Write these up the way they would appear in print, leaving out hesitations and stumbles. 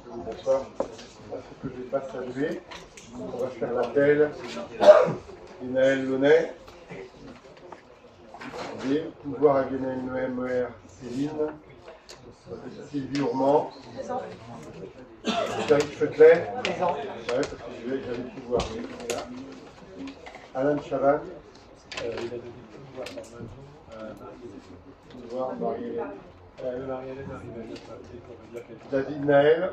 Bonsoir. Ce que je vais pas saluer, on va faire l'appel. Guénaël Launay. Pouvoir à Guénaël Noël, Céline. Sylvie Ourmand. Thierry Feutlet. Ouais, parce que j'avais pu voir. Alain Chavannes. Pouvoir Marie-Hélène. David Naël.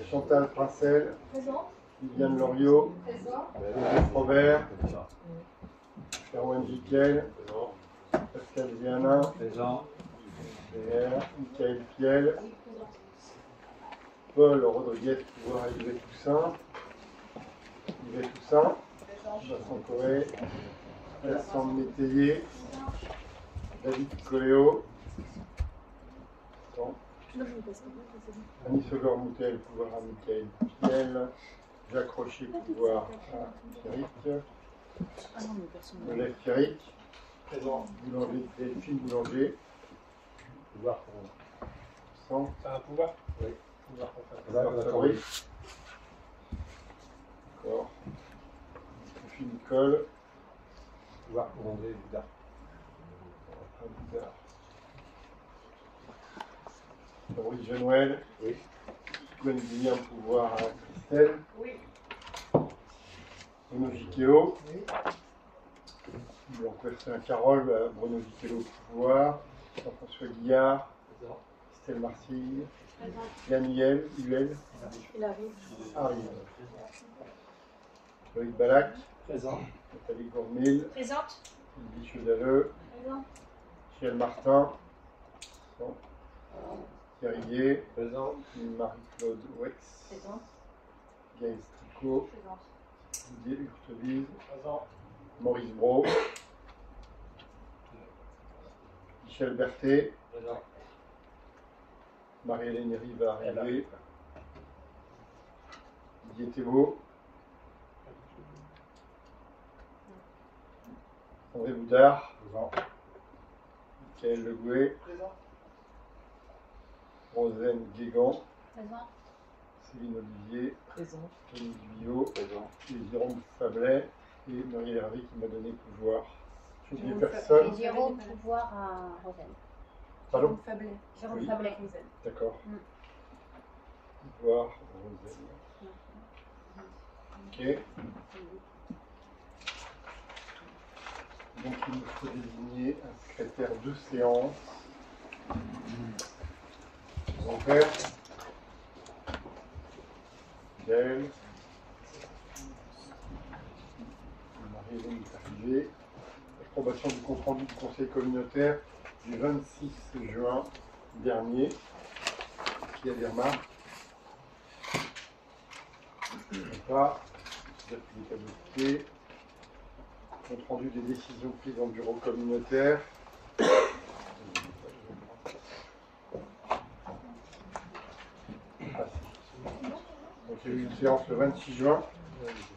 Chantal Princel. Viviane Loriot. Joseph Robert. Erwan Jiquel. Pascal Vianin. Michael Piel. Paul Rodriguez, pouvoir Yves Toussaint. Yves Toussaint. Vincent Corée. Alexandre Métayer. David Coléo. Annie Sogor-Moutel, pouvoir à Michael Piel. Jacques Rocher, pouvoir à Thierry. Olève Thierry. Boulanger, Delphine Boulanger. Pouvoir pour. C'est un pouvoir? Oui. Pouvoir pour faire. Fabrice. D'accord. Sophie Nicole. Pouvoir pour André Vidar. Fabrice Genouel. Oui. Gwen Guillaume, pouvoir à Christelle. Oui. Bruno Jiquéo. Oui. Donc, c'est un Carole, Bruno Jiquéo, pouvoir. Jean-François Guillard. Présent. Estelle Marcille. Yann Huel. Il arrive. Loïc Balac. Présent. Nathalie Gourmil. Présente. Sylvie Chedaleux. Présent. Michel Martin. Présent. Thierry Gué. Présent. Marie-Claude Wex. Présent. Gaël Stricot. Présente. Didier Hurtebise. Présent. Maurice Brault. Michel Berthet. Présent. Marie-Hélène Héry va arriver. Didier Thébault. André Boudard. Présent. Michael Legoué. Présent. Rosane Guégan. Présent. Céline Olivier. Présent. Denis Guyot. Présent. Et Jérôme Fablet. Et Marie Hervé qui m'a donné pouvoir. J'ai oublié personne. Jérôme pouvoir à Roselle. Pardon? Fablet. Jérôme Oui. Fablet. D'accord. Pouvoir Roselle. Ok. Donc il nous faut désigner un secrétaire de séance. Mon père. Gaël. Marie-Hélène est arrivée. Approbation du compte-rendu du conseil communautaire du 26 juin dernier. Qui a des remarques? Pas. C'est-à-dire qu'il est adopté. Compte rendu des décisions prises en bureau communautaire. Donc il y a eu une séance le 26 juin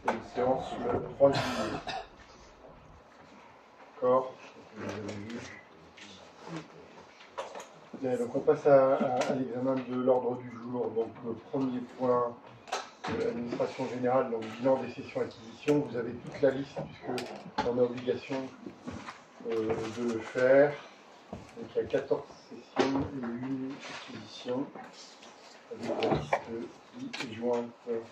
et une séance le 3 juillet. D'accord. Vous avez vu. Bien, donc on passe à l'examen de l'ordre du jour. Donc le premier point, l'administration générale, donc bilan des sessions acquisitions. Vous avez toute la liste puisqu'on a obligation de le faire. Donc il y a 14 sessions et une acquisition avec la liste qui est jointe. Donc,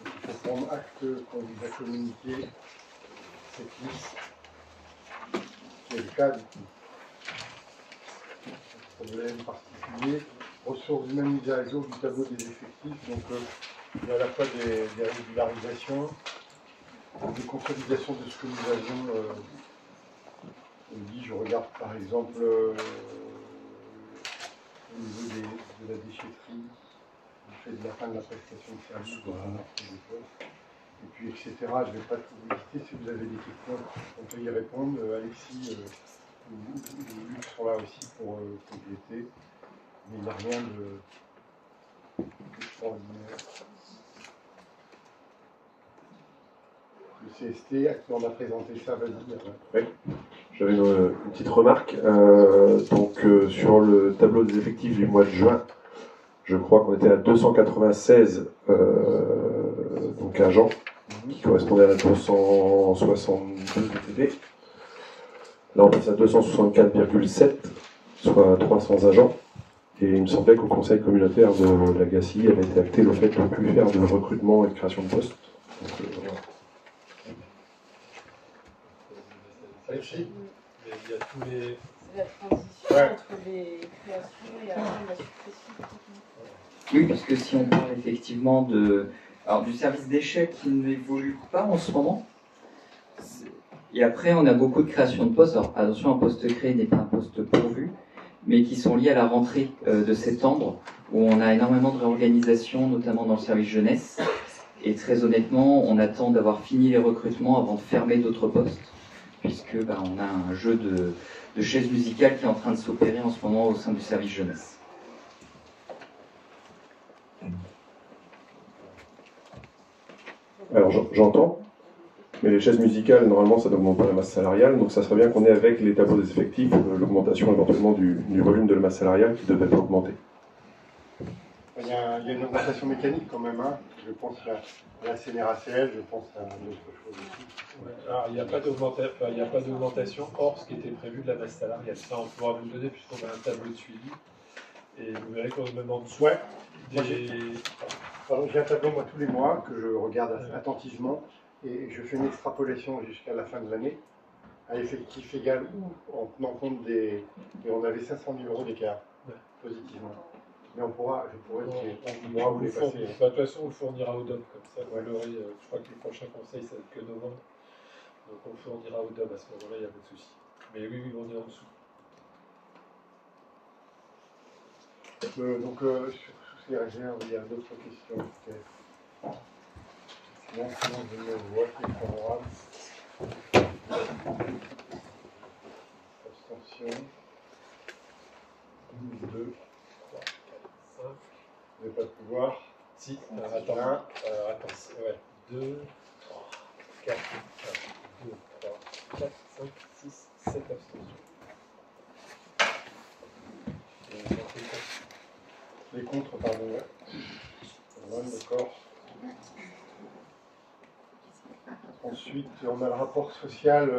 il faut prendre acte qu'on vous a communiqué cette liste qui est le cas du coup. Problème particulier. Ressources humaines mises à jour du tableau des effectifs. Donc il y a à la fois des régularisations, des consolidations de ce que nous avions dit. Je regarde par exemple au niveau de la déchetterie, du fait de la fin de la prestation de service, et puis etc. Je ne vais pas tout vous lister. Si vous avez des questions, on peut y répondre. Alexis ou Luc sont là aussi pour compléter. Mais il n'y a rien d'extraordinaire. Le CST, à qui on a présenté ça, vas-y. Oui, j'avais une petite remarque. Donc, sur le tableau des effectifs du mois de juin, je crois qu'on était à 296 donc agents, qui correspondait à 262 ETP. Là, on passe à 264,7, soit 300 agents. Et il me semblait qu'au conseil communautaire de la GACI avait été acté le fait de ne plus faire de recrutement et de création de postes. Donc, voilà. Alexis, mais il y a tous les... C'est la transition entre les créations et après la suppression. Oui, parce que si on parle effectivement du service d'échec qui n'évolue pas en ce moment, et après on a beaucoup de créations de postes. Alors attention, un poste créé n'est pas un poste pourvu, mais qui sont liés à la rentrée de septembre, où on a énormément de réorganisation, notamment dans le service jeunesse. Et très honnêtement, on attend d'avoir fini les recrutements avant de fermer d'autres postes, puisque on a un jeu de chaises musicales qui est en train de s'opérer en ce moment au sein du service jeunesse. Alors j'entends, mais les chaises musicales, normalement, ça n'augmente pas la masse salariale, donc ça serait bien qu'on ait avec les tableaux des effectifs l'augmentation éventuellement du volume de la masse salariale qui ne devrait pas augmenter. Il y a une augmentation mécanique quand même, hein. Je pense à la CNRACL, je pense à d'autres choses aussi. Ouais. Alors, il n'y a pas d'augmentation hors ce qui était prévu de la masse salariale. Ça, on pourra vous le donner puisqu'on a un tableau de suivi. Et vous verrez qu'on même en dessous. Ouais. Des... J'ai un tableau, moi, tous les mois, que je regarde attentivement, et je fais une extrapolation jusqu'à la fin de l'année, à effectif égal ou en tenant compte des... Et on avait 500 000 € d'écart, positivement. Mais je pourra vous les passer. De toute façon, on le fournira au DOM, comme ça, vous l'aurez, je crois que le prochain conseil, ça va être que novembre. Donc on le fournira au DOM à ce moment-là, il n'y a pas de souci. Mais oui, on est en dessous. Donc, sur ces réserves, il y a d'autres questions, peut-être. Sinon, je me vois qui est favorable. Abstention. 2. 5. Vous n'avez pas de pouvoir. Si, attends, 2, 3, 4, 1, 2, 3, 4, 5, 6, 7 abstentions. Les contre, pardon, ouais. D'accord. Ensuite, on a le rapport social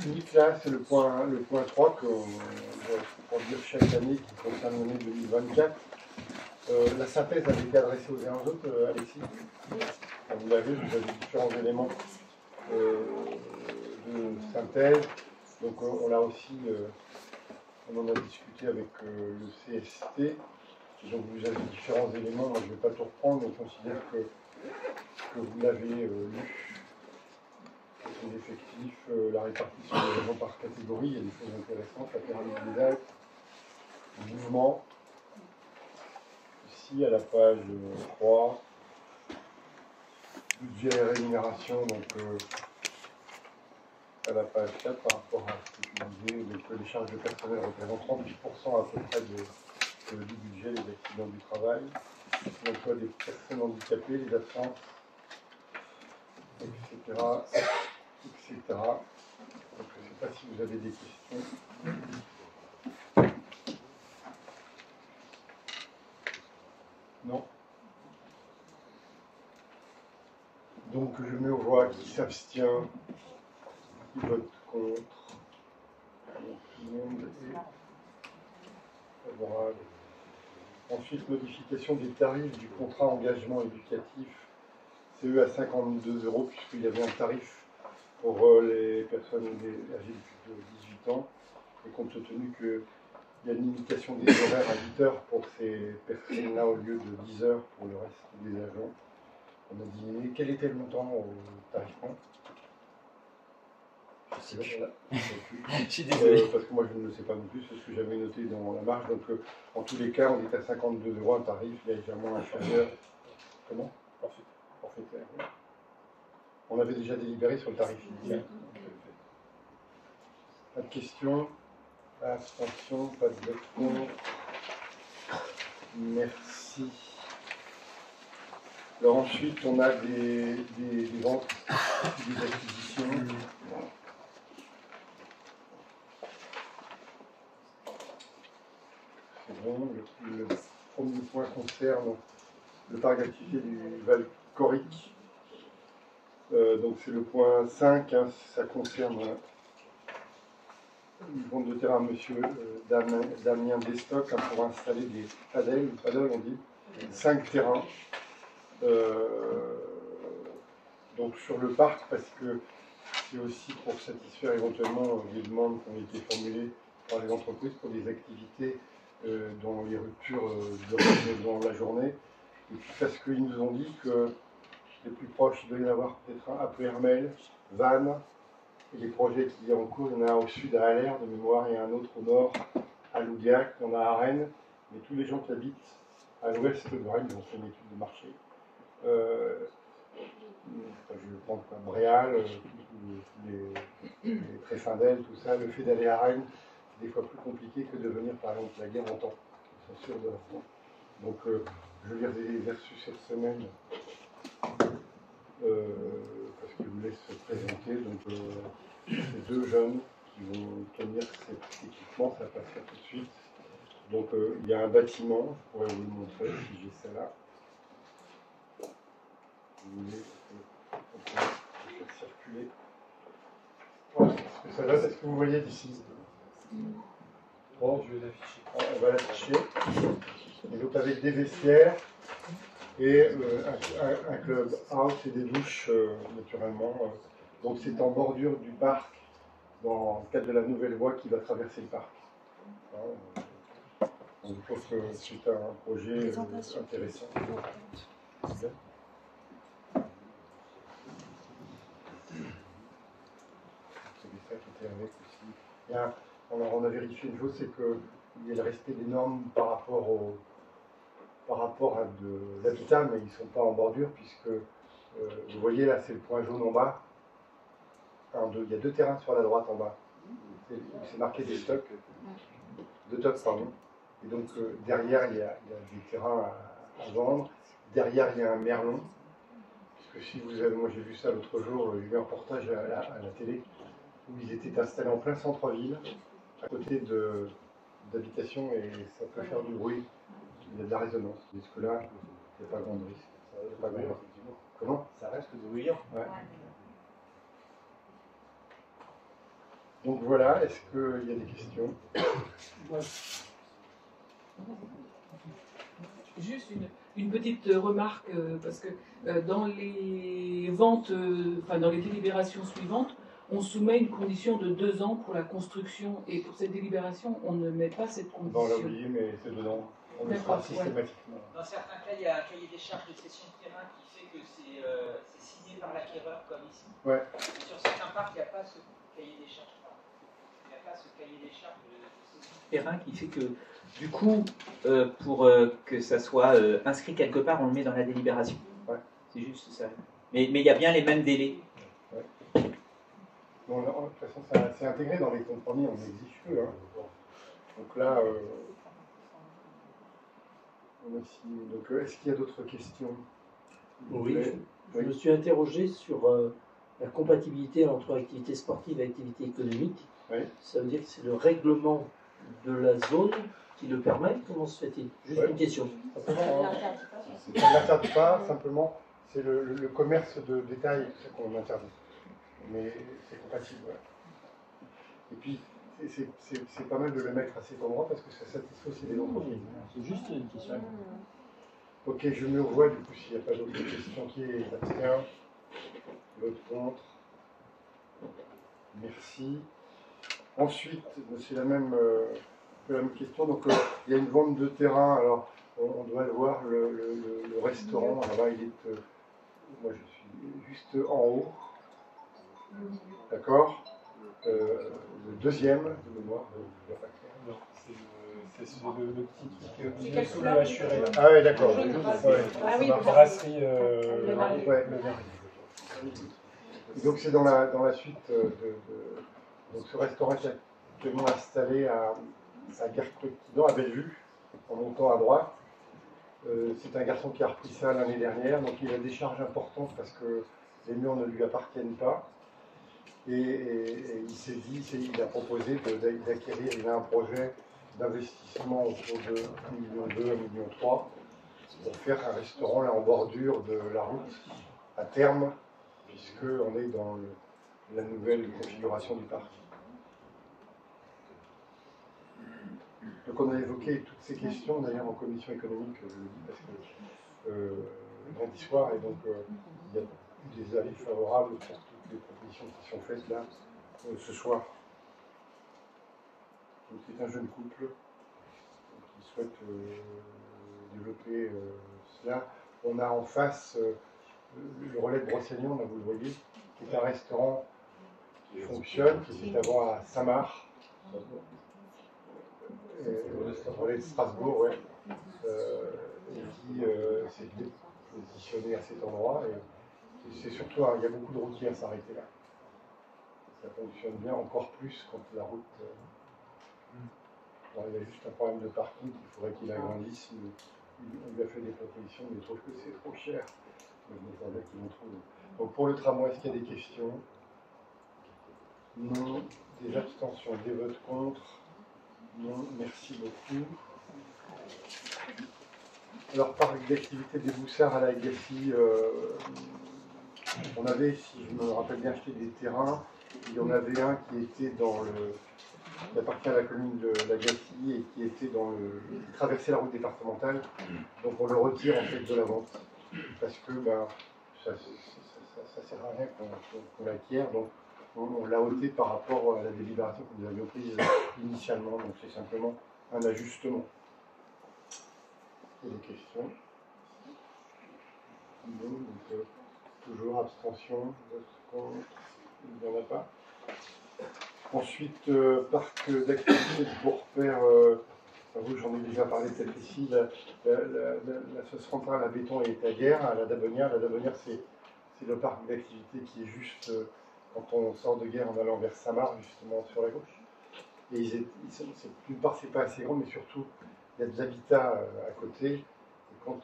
unique là, c'est le point 3 qu'on doit produire chaque année qui concerne l'année 2024. La synthèse avait été adressée aux uns aux autres, Alexis. Vous l'avez, vous avez différents éléments de synthèse. Donc on l'a aussi, on en a discuté avec le CST. Et donc vous avez différents éléments, moi je ne vais pas tout reprendre, mais je considère que vous l'avez lu. Les effectifs, la répartition des agents par catégorie, il y a des choses intéressantes, la pyramide des actes, le mouvement. Ici, à la page 3, budget et rémunération, donc à la page 4, par rapport à ce que tu disais, donc, les charges de personnel représentent 38% à peu près du budget, les accidents du travail, l'emploi des personnes handicapées, les absences, etc. Donc, je ne sais pas si vous avez des questions. Non. Donc je mets aux voix qui s'abstient, qui vote contre. Donc, tout le monde est favorable. Ensuite, modification des tarifs du contrat engagement éducatif CE à 52 €, puisqu'il y avait un tarif pour les personnes âgées de plus de 18 ans, et compte tenu qu'il y a une limitation des horaires à 8 heures pour ces personnes-là au lieu de 10 heures pour le reste des agents, on a dit quel était le montant au tarif point. Je sais plus. Je suis désolé. Parce que moi je ne le sais pas non plus, c'est ce que j'avais noté dans la marge. Donc en tous les cas, on est à 52 €, un tarif légèrement inférieur. Comment? Forfaitaire. On avait déjà délibéré sur le tarif initial. Pas de questions? Abstention, pas de vote contre. Merci. Alors ensuite, on a des ventes, des acquisitions. c'est bon. Le premier point concerne le parc d'activité du Val Coric. Donc c'est le point 5, hein, ça concerne une vente de terrain à monsieur Damien Destock, hein, pour installer des paddles on dit, 5 terrains. Donc sur le parc, parce que c'est aussi pour satisfaire éventuellement des demandes qui ont été formulées par les entreprises pour des activités dans les ruptures de rythme dans la journée. Et puis parce qu'ils nous ont dit que les plus proches, il doit y en avoir peut-être un à Plouermel, Vannes, et les projets qui sont en cours, il y en a un au sud à Aller de mémoire et un autre au nord à Loudiac, il y en a à Rennes, mais tous les gens qui habitent à l'ouest de Rennes, ils ont fait une étude de marché. Je vais prendre comme Bréal, les Treffindel, tout ça, le fait d'aller à Rennes, c'est des fois plus compliqué que de venir par exemple la guerre en temps, ils sont sûrs de leur temps. Donc je vais lire des versus cette semaine, parce qu'ils voulaient se présenter, donc c'est 2 jeunes qui vont tenir cet équipement, ça va pas se faire tout de suite. Donc il y a un bâtiment, je pourrais vous le montrer si j'ai celle-là. Vous voulez faire circuler. Voilà ce que ça donne. Est-ce que vous voyez d'ici? Bon, je vais l'afficher. On va l'afficher. Et donc avec des vestiaires et un club house et des douches naturellement. Donc c'est en bordure du parc, dans le cadre de la nouvelle voie qui va traverser le parc. Donc, je trouve que c'est un projet intéressant. C'est ça qui était avec aussi. Alors on a vérifié une chose, c'est qu'il y a le respect des normes par rapport à de l'habitat, mais ils ne sont pas en bordure, puisque vous voyez là, c'est le point jaune en bas. Il y a 2 terrains sur la droite en bas. C'est marqué des stocks. 2 tocs, pardon. Et donc derrière, il y a des terrains à vendre. Derrière, il y a un merlon. Puisque si vous avez, moi j'ai vu ça l'autre jour, j'ai vu un reportage à la télé, où ils étaient installés en plein centre-ville, à côté d'habitations, et ça peut faire du bruit. Il y a de la résonance. Jusque-là, il n'y a pas grand risque. Il y a pas grand risque. Comment? Ça reste bruyant. Ouais. Donc voilà, est-ce qu'il y a des questions? Juste une petite remarque, parce que dans les ventes, dans les délibérations suivantes, on soumet une condition de 2 ans pour la construction, et pour cette délibération, on ne met pas cette condition. On l'a oublié, mais c'est dedans. On le fera systématiquement. Dans certains cas, il y a un cahier des charges de cession de terrain qui fait que c'est signé par l'acquéreur, comme ici. Ouais. Et sur certains parcs, il n'y a pas ce cahier des charges. Il n'y a pas ce cahier des charges de cession de terrain qui fait que, du coup, pour que ça soit inscrit quelque part, on le met dans la délibération. Ouais. C'est juste ça. Mais il y a bien les mêmes délais. Ouais. Bon, de toute façon, c'est intégré dans les compromis, on exige peu. Hein. Donc là, donc, est-ce qu'il y a d'autres questions? Oui, je me suis interrogé sur la compatibilité entre activité sportive et activité économique. Oui. Ça veut dire que c'est le règlement de la zone qui le permet? Comment se fait-il? Juste une question. Ça ne l'interdit pas, simplement, c'est le commerce de détail qu'on interdit. Mais c'est compatible. Ouais. Et puis, c'est pas mal de le mettre à cet endroit parce que ça satisfait aussi les entreprises. C'est juste une question. Ok, je me revois du coup s'il n'y a pas d'autres questions qui s'abstient. L'autre contre. Merci. Ensuite, c'est la même question. Donc, il y a une vente de terrain. Alors, on doit le voir, le restaurant. Là-bas, il est. Moi, je suis juste en haut. D'accord. Le deuxième de mémoire. Non, c'est le petit truc C'est quelle sous le couleur? assuré. Ah oui, d'accord. Ah oui, La brasserie. Ouais. Donc c'est dans la suite donc ce restaurant est actuellement installé à Gare Président, à Bellevue, en montant à droite. C'est un garçon qui a repris ça l'année dernière, donc il a des charges importantes parce que les murs ne lui appartiennent pas. Et il s'est dit, il a proposé d'acquérir, il a un projet d'investissement autour de 1,2 million, 1,3 million pour faire un restaurant là en bordure de la route à terme, puisqu'on est dans la nouvelle configuration du parc. Donc on a évoqué toutes ces questions d'ailleurs en commission économique, je le dis parce que lundi soir, et donc il y a eu des avis favorables pour toutes les propositions qui sont faites là ce soir. Donc c'est un jeune couple qui souhaite développer cela. On a en face le relais de Brocéliande, là vous le voyez, qui est un restaurant qui fonctionne, qui est avant à Saint-Marc. Le relais de Strasbourg, ouais, et qui s'est positionné à cet endroit. Et c'est surtout, il y a beaucoup de routiers à s'arrêter là. Ça fonctionne bien, encore plus quand la route. Il y a juste un problème de parking, il faudrait qu'il agrandisse. On lui a fait des propositions, mais il trouve que c'est trop cher. Mais bon, il faudrait qu'ils vont trouver. Donc pour le tramway, est-ce qu'il y a des questions? Non. Des abstentions, des votes contre? Non, merci beaucoup. Alors, parc d'activité des Boussards à la Gassie, on avait, si je me rappelle bien, acheté des terrains. Il y en avait un qui était dans qui appartient à la commune de la Gassie et qui était qui traversait la route départementale. Donc on le retire en fait de la vente parce que ça sert à rien qu'on l'acquiert. Donc on l'a ôté par rapport à la délibération que nous avions prise initialement. Donc c'est simplement un ajustement. Il y a des questions? Non, donc toujours abstention, vote contre, il n'y en a pas. Ensuite, parc d'activité de Beaurepaire, j'en ai déjà parlé peut-être ici, la centrale à béton est à Guerre, à la Dabonnière. La Dabonnière, c'est le parc d'activité qui est juste quand on sort de Guerre en allant vers Saint-Marc, justement sur la gauche. Et d'une part, c'est pas assez grand, mais surtout, il y a des habitats à côté. Et quand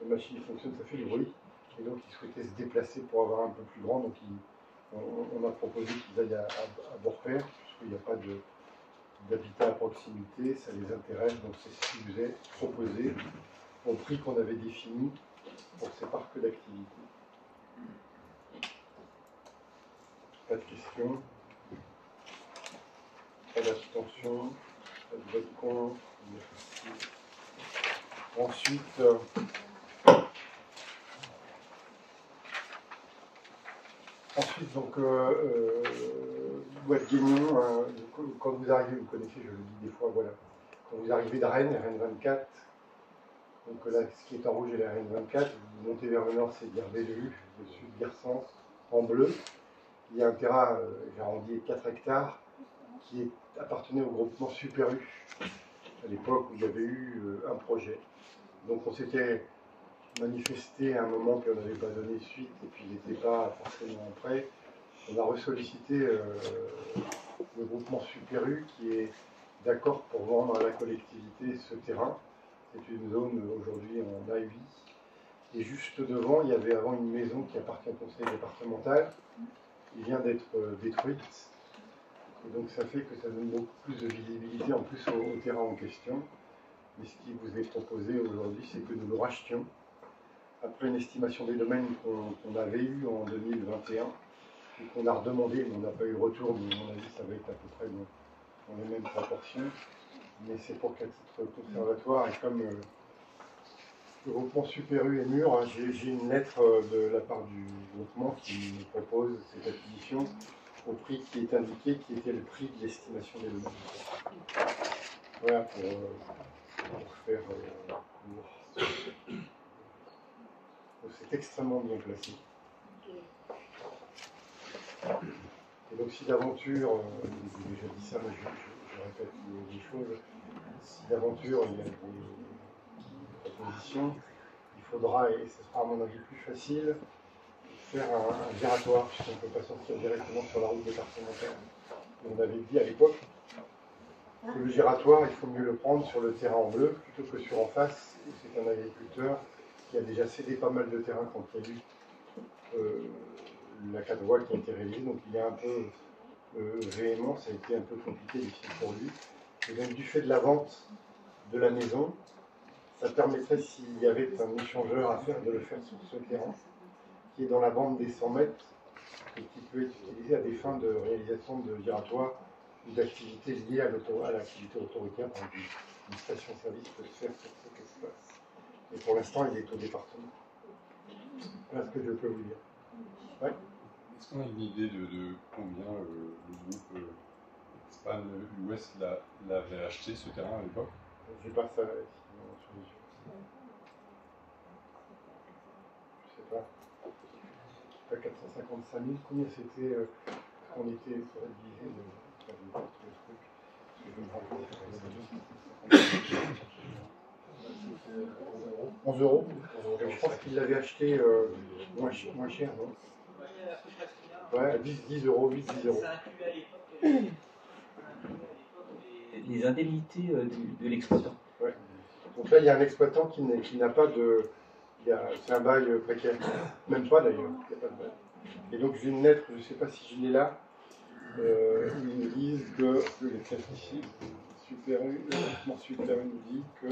la machine fonctionne, ça fait du bruit. Et donc, ils souhaitaient se déplacer pour avoir un peu plus grand. Donc, on a proposé qu'ils aillent à Beaurepaire, puisqu'il n'y a pas d'habitat à proximité, ça les intéresse. Donc, c'est ce qui vous est proposé au prix qu'on avait défini pour ces parcs d'activité. Pas de questions? Pas d'abstention? Pas de vote contre? Merci. Ensuite, donc, Boîte Guignon, quand vous arrivez, vous connaissez, je le dis des fois, voilà, quand vous arrivez de Rennes, Rennes 24, donc là, ce qui est en rouge est la Rennes 24, vous montez vers le nord, c'est Guerre-Bellevue, le sud, Guerre-Sens, en bleu. Il y a un terrain, j'ai arrondi 4 hectares, qui appartenait au groupement Super U, à l'époque où il y avait eu un projet. Donc on s'était manifesté à un moment, puis on n'avait pas donné suite, et puis il n'était pas forcément prêt. On a ressollicité le groupement Super U qui est d'accord pour vendre à la collectivité ce terrain. C'est une zone aujourd'hui en A8. Et juste devant, il y avait avant une maison qui appartient au conseil départemental, qui vient d'être détruite. Et donc ça fait que ça donne beaucoup plus de visibilité en plus au terrain en question. Mais ce qui vous est proposé aujourd'hui, c'est que nous le rachetions après une estimation des domaines qu'on avait eue en 2021 et qu'on a redemandé, mais on n'a pas eu de retour, mais à mon avis ça va être à peu près dans les mêmes proportions. Mais c'est pour qu'à titre conservatoire, et comme le groupement Super U est mûr, hein, j'ai une lettre de la part du groupement qui me propose cette acquisition au prix qui est indiqué, qui était le prix de l'estimation des domaines. Voilà pour faire court. C'est extrêmement bien placé. Et donc si d'aventure, j'ai déjà dit ça, mais je répète les choses, si d'aventure il y a des propositions, il faudra, et ce sera à mon avis plus facile, faire un giratoire, puisqu'on ne peut pas sortir directement sur la route départementale. Et on avait dit à l'époque que le giratoire, il faut mieux le prendre sur le terrain en bleu, plutôt que sur en face, où c'est un agriculteur qui a déjà cédé pas mal de terrain quand il y a eu la 4 voies qui a été réalisée, donc il est un peu véhément, ça a été un peu compliqué, difficile pour lui. Et donc, du fait de la vente de la maison, ça permettrait, s'il y avait un échangeur à faire, de le faire sur ce terrain, qui est dans la bande des 100 mètres, et qui peut être utilisé à des fins de réalisation de giratoires ou d'activités liées à l'activité autoroutière. Par exemple, une station-service peut se faire sur cet espace. Et pour l'instant, il est au département. Voilà ce que je peux vous dire. Ouais. Est-ce qu'on a une idée de combien le groupe Span Ouest l'avait acheté ce terrain à l'époque? Je n'ai pas ça sur les yeux. Je sais pas. Pas 455 000. Combien c'était on était pour diviser le truc. Je vais me rappeler. 11 euros. Je pense qu'il l'avait acheté moins cher, non? Ouais, 10 euros, 10 euros. Ça inclut à l'époque les indemnités de l'exploitant. Ouais. Donc là, il y a un exploitant qui n'a pas de... C'est un bail précaire. Même pas d'ailleurs, il n'y a pas de bail. Et donc j'ai une lettre, je ne sais pas si je l'ai là, où ils nous disent que, je l'ai fait ici, le document Super nous dit que...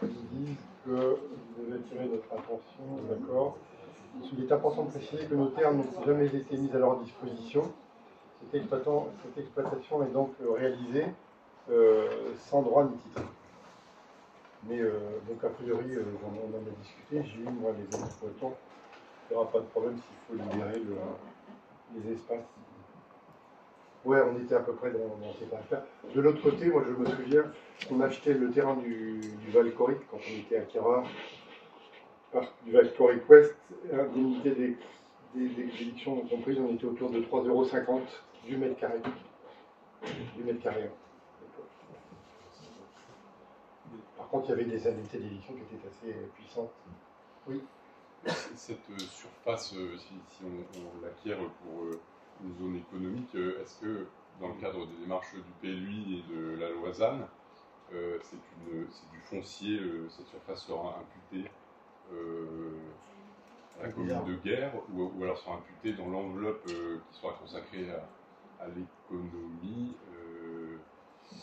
Ils disent que vous devez attirer notre attention, d'accord. Il est important de préciser que nos terres n'ont jamais été mis à leur disposition. Cette exploitation est donc réalisée sans droit ni titre. Mais donc a priori, on en a discuté, j'ai eu moi les exploitants, il n'y aura pas de problème s'il faut libérer les espaces. Ouais, on était à peu près dans cette affaire. De l'autre côté, moi je me souviens, on achetait le terrain du Val-Coric quand on était acquéreur du Val-Coric Ouest, l'unité d'éviction comprise, on était autour de 3,50 € du mètre carré. Par contre, il y avait des indemnités d'éviction qui étaient assez puissantes. Oui. Cette surface, si on l'acquiert pour une zone économique, est-ce que dans le cadre des démarches du PLUI et de la loi ZAN, c'est du foncier, cette surface sera imputée à la commune de Guerre, ou alors sera imputée dans l'enveloppe qui sera consacrée à l'économie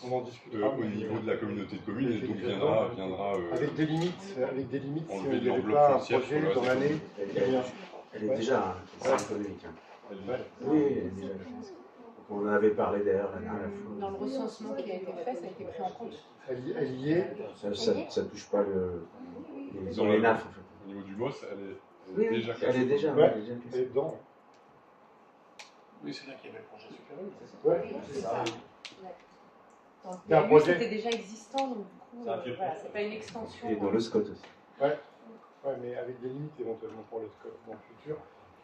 on en discutera au niveau de la communauté de communes, et donc viendra avec des limites si on enlever de n'avait l'enveloppe pas un foncière projet sur le dans reste. l'année. Elle est déjà économique. Ouais. Oui, elle est déjà. On en avait parlé d'ailleurs la dernière fois. Dans le recensement qui a été fait, ça a été pris en compte. Elle y est. Ça touche pas Dans les NAF en fait. Au niveau du MOS, elle Oui, est déjà elle est déjà. Ouais, elle est déjà elle est dedans. Oui, c'est là qu'il y avait le projet supérieur. Ouais, c'est ça. Donc, C'est un lui, projet. c'était déjà existant, donc du coup, voilà, c'est pas une extension. Et dans le SCOT aussi. Ouais, mais avec des limites éventuellement pour le scope dans le futur.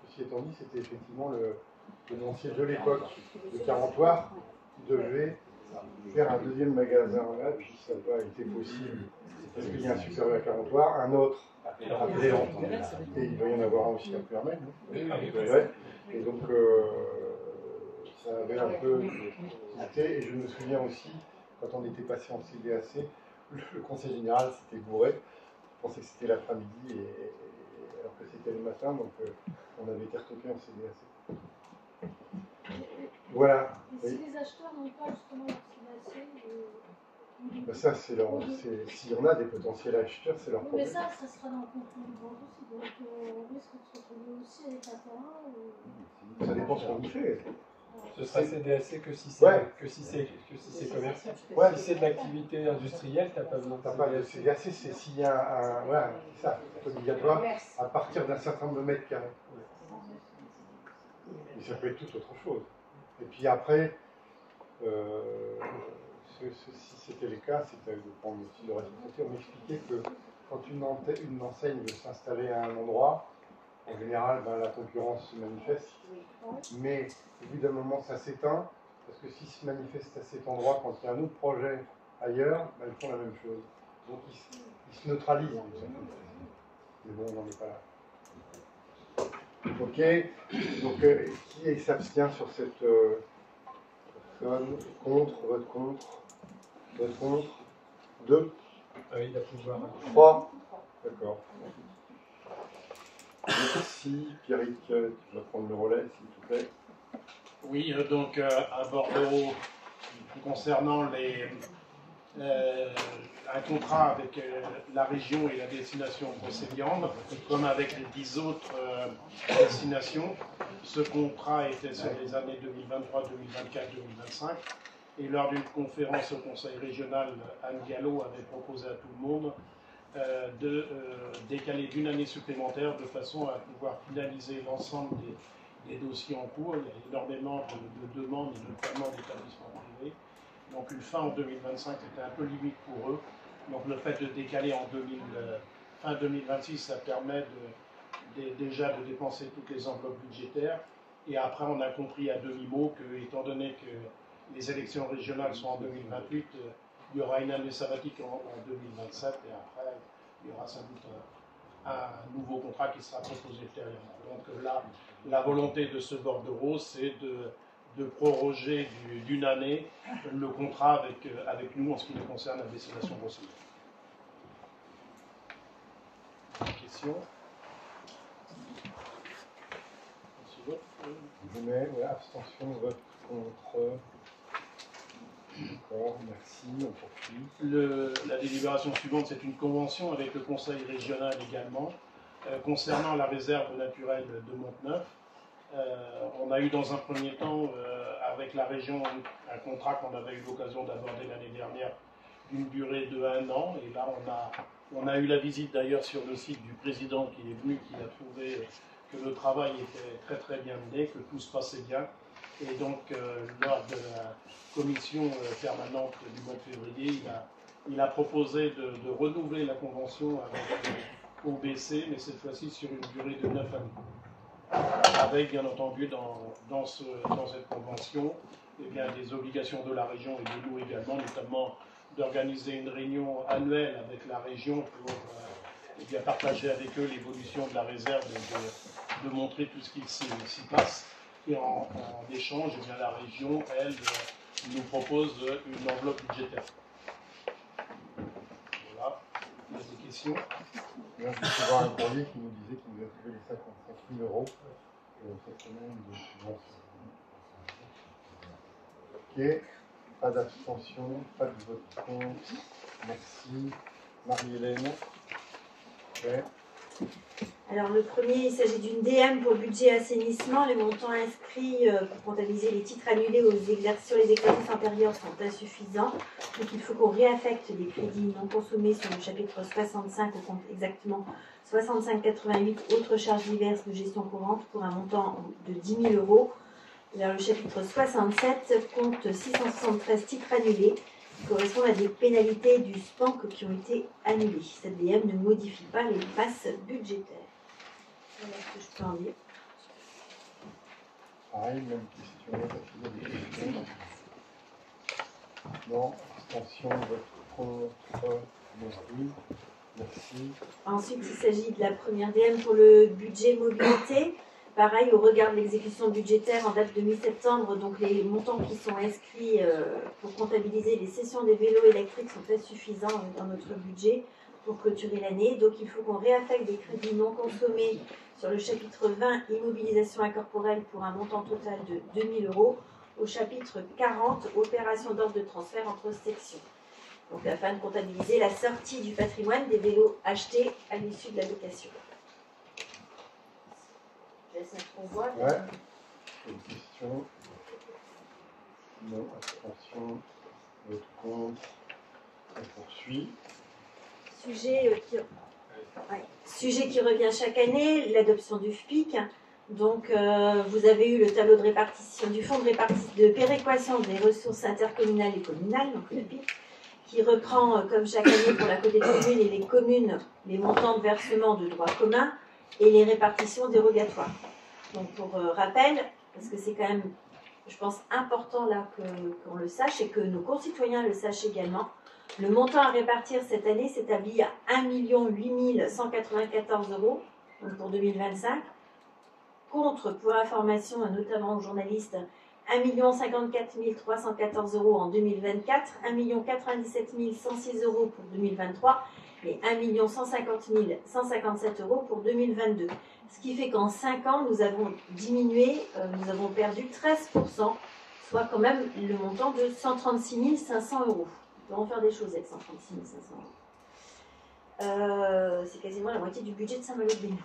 Ceci étant dit, c'était effectivement le lancier de l'époque de Carentoire qui devait faire un deuxième magasin là, puis ça n'a pas été possible parce qu'il y a un supérieur à Carentoire, un autre à Pléran, et il doit y en avoir un aussi à Plermel. Ouais. Et donc ça avait un peu hésité, et je me souviens aussi, quand on était passé en CDAC, le conseil général s'était gouré. Je pensais que c'était l'après-midi, alors que c'était le matin, donc on avait été retoqué en CDAC. Voilà. Et si Oui. les acheteurs n'ont pas justement leur CDAC, Ben ça, s'il y en a des potentiels acheteurs, c'est leur mais problème. ça sera dans le contenu de vente aussi, donc on risque de se retrouver aussi avec un terrain. Ça dépend ce qu'on y fait. Ce sera CDAC que si c'est Ouais. commercial. Ouais. Si c'est de l'activité industrielle, t'as pas besoin de T'as pas le CDAC, c'est s'il y a un. Voilà, c'est ça, c'est obligatoire à partir d'un certain nombre de mètres carrés. Et ça peut être toute autre chose. Et puis après, si c'était le cas, c'était de prendre aussi de responsabilité. On m'expliquait que quand une enseigne veut s'installer à un endroit, en général, ben, la concurrence se manifeste. Mais au bout d'un moment, ça s'éteint, parce que s'ils se manifestent à cet endroit, quand il y a un autre projet ailleurs, ben, ils font la même chose. Donc ils se neutralisent d'une certaine façon. Mais bon, on n'en est pas là. Ok, donc qui s'abstient sur cette personne? Contre, vote contre, vote contre. 2, il a pouvoir. 3, d'accord. Merci, Pierrick, tu vas prendre le relais, s'il te plaît. Oui, donc à Bordeaux, concernant un contrat avec la région et la destination Brocéliande, comme avec les 10 autres destinations. Ce contrat était sur les années 2023, 2024, 2025. Et lors d'une conférence au Conseil régional, Anne Gallo avait proposé à tout le monde de décaler d'une année supplémentaire de façon à pouvoir finaliser l'ensemble des dossiers en cours. Il y a énormément de demandes et notamment d'établissements privés. Donc une fin en 2025, c'était un peu limite pour eux. Donc le fait de décaler en fin 2026, ça permet déjà de dépenser toutes les enveloppes budgétaires. Et après, on a compris à demi-mot que, étant donné que les élections régionales sont en 2028, il y aura une année sabbatique en 2027 et après, il y aura sans doute un nouveau contrat qui sera proposé ultérieurement. Donc là, la volonté de ce bordereau, c'est de proroger d'une année le contrat avec nous en ce qui nous concerne la destination Brocéliande. Question? Je mets abstention, vote contre. D'accord, merci, on poursuit. La délibération suivante, c'est une convention avec le conseil régional également, concernant la réserve naturelle de Monteneuf. On a eu dans un premier temps, avec la région, un contrat qu'on avait eu l'occasion d'aborder l'année dernière, d'une durée de 1 an. Et là, on a eu la visite d'ailleurs sur le site du président qui est venu, qui a trouvé que le travail était très très bien mené, que tout se passait bien. Et donc, lors de la commission permanente du mois de février, il a proposé de renouveler la convention avec OBC, mais cette fois-ci sur une durée de 9 années. Avec, bien entendu, dans cette convention, eh bien, des obligations de la région et de nous également, notamment d'organiser une réunion annuelle avec la région pour eh bien, partager avec eux l'évolution de la réserve et de montrer tout ce qui s'y passe. Et en échange, eh bien, la région, elle, nous propose une enveloppe budgétaire. Voilà. Il y a des questions? Je viens de recevoir un courrier qui nous disait qu'il nous a trouvé les 55 000 euros cette semaine de subvention. Ok, pas d'abstention, pas de vote contre. Merci. Marie-Hélène. Okay. Alors le premier, il s'agit d'une DM pour budget assainissement. Les montants inscrits pour comptabiliser les titres annulés sur les exercices antérieurs sont insuffisants. Donc il faut qu'on réaffecte des crédits non consommés sur le chapitre 65 au compte exactement 65,88 autres charges diverses de gestion courante pour un montant de 10 000 euros. Vers le chapitre 67, compte 673 titres annulés qui correspondent à des pénalités du SPANC qui ont été annulées. Cette DM ne modifie pas les passes budgétaires. Voilà ce que je peux en dire. Pareil, même question. Est-ce qu'il y a des questions? Non, abstention, vote contre, non plus. Merci. Ensuite, il s'agit de la première DM pour le budget mobilité. Pareil, au regard de l'exécution budgétaire en date de mi-septembre, donc les montants qui sont inscrits pour comptabiliser les cessions des vélos électriques sont insuffisants dans notre budget pour clôturer l'année. Donc il faut qu'on réaffecte des crédits non consommés sur le chapitre 20, immobilisation incorporelle, pour un montant total de 2 000 euros, au chapitre 40, opération d'ordre de transfert entre sections. Donc afin de comptabiliser la sortie du patrimoine des vélos achetés à l'issue de la location. Je laisse mettre en voix. Ouais. Une question? Non, abstention, vote contre. On poursuit. Sujet qui revient chaque année, l'adoption du FPIC. Donc, vous avez eu le tableau de répartition du fonds de péréquation des ressources intercommunales et communales, donc le PIC, qui reprend, comme chaque année pour la côté de communes et les communes, les montants de versement de droit commun et les répartitions dérogatoires. Donc, pour rappel, parce que c'est quand même, je pense, important là qu'on le sache et que nos concitoyens le sachent également, le montant à répartir cette année s'établit à 1 8 194 euros, donc pour 2025, contre, pour information, notamment aux journalistes, 1 054 314 € en 2024, 1 097 106 € pour 2023 et 1 150 157 € pour 2022. Ce qui fait qu'en 5 ans, nous avons diminué, nous avons perdu 13%, soit quand même le montant de 136 500 €. Nous devons faire des choses avec 136 500 €. C'est quasiment la moitié du budget de Saint-Malo-de-Bénion.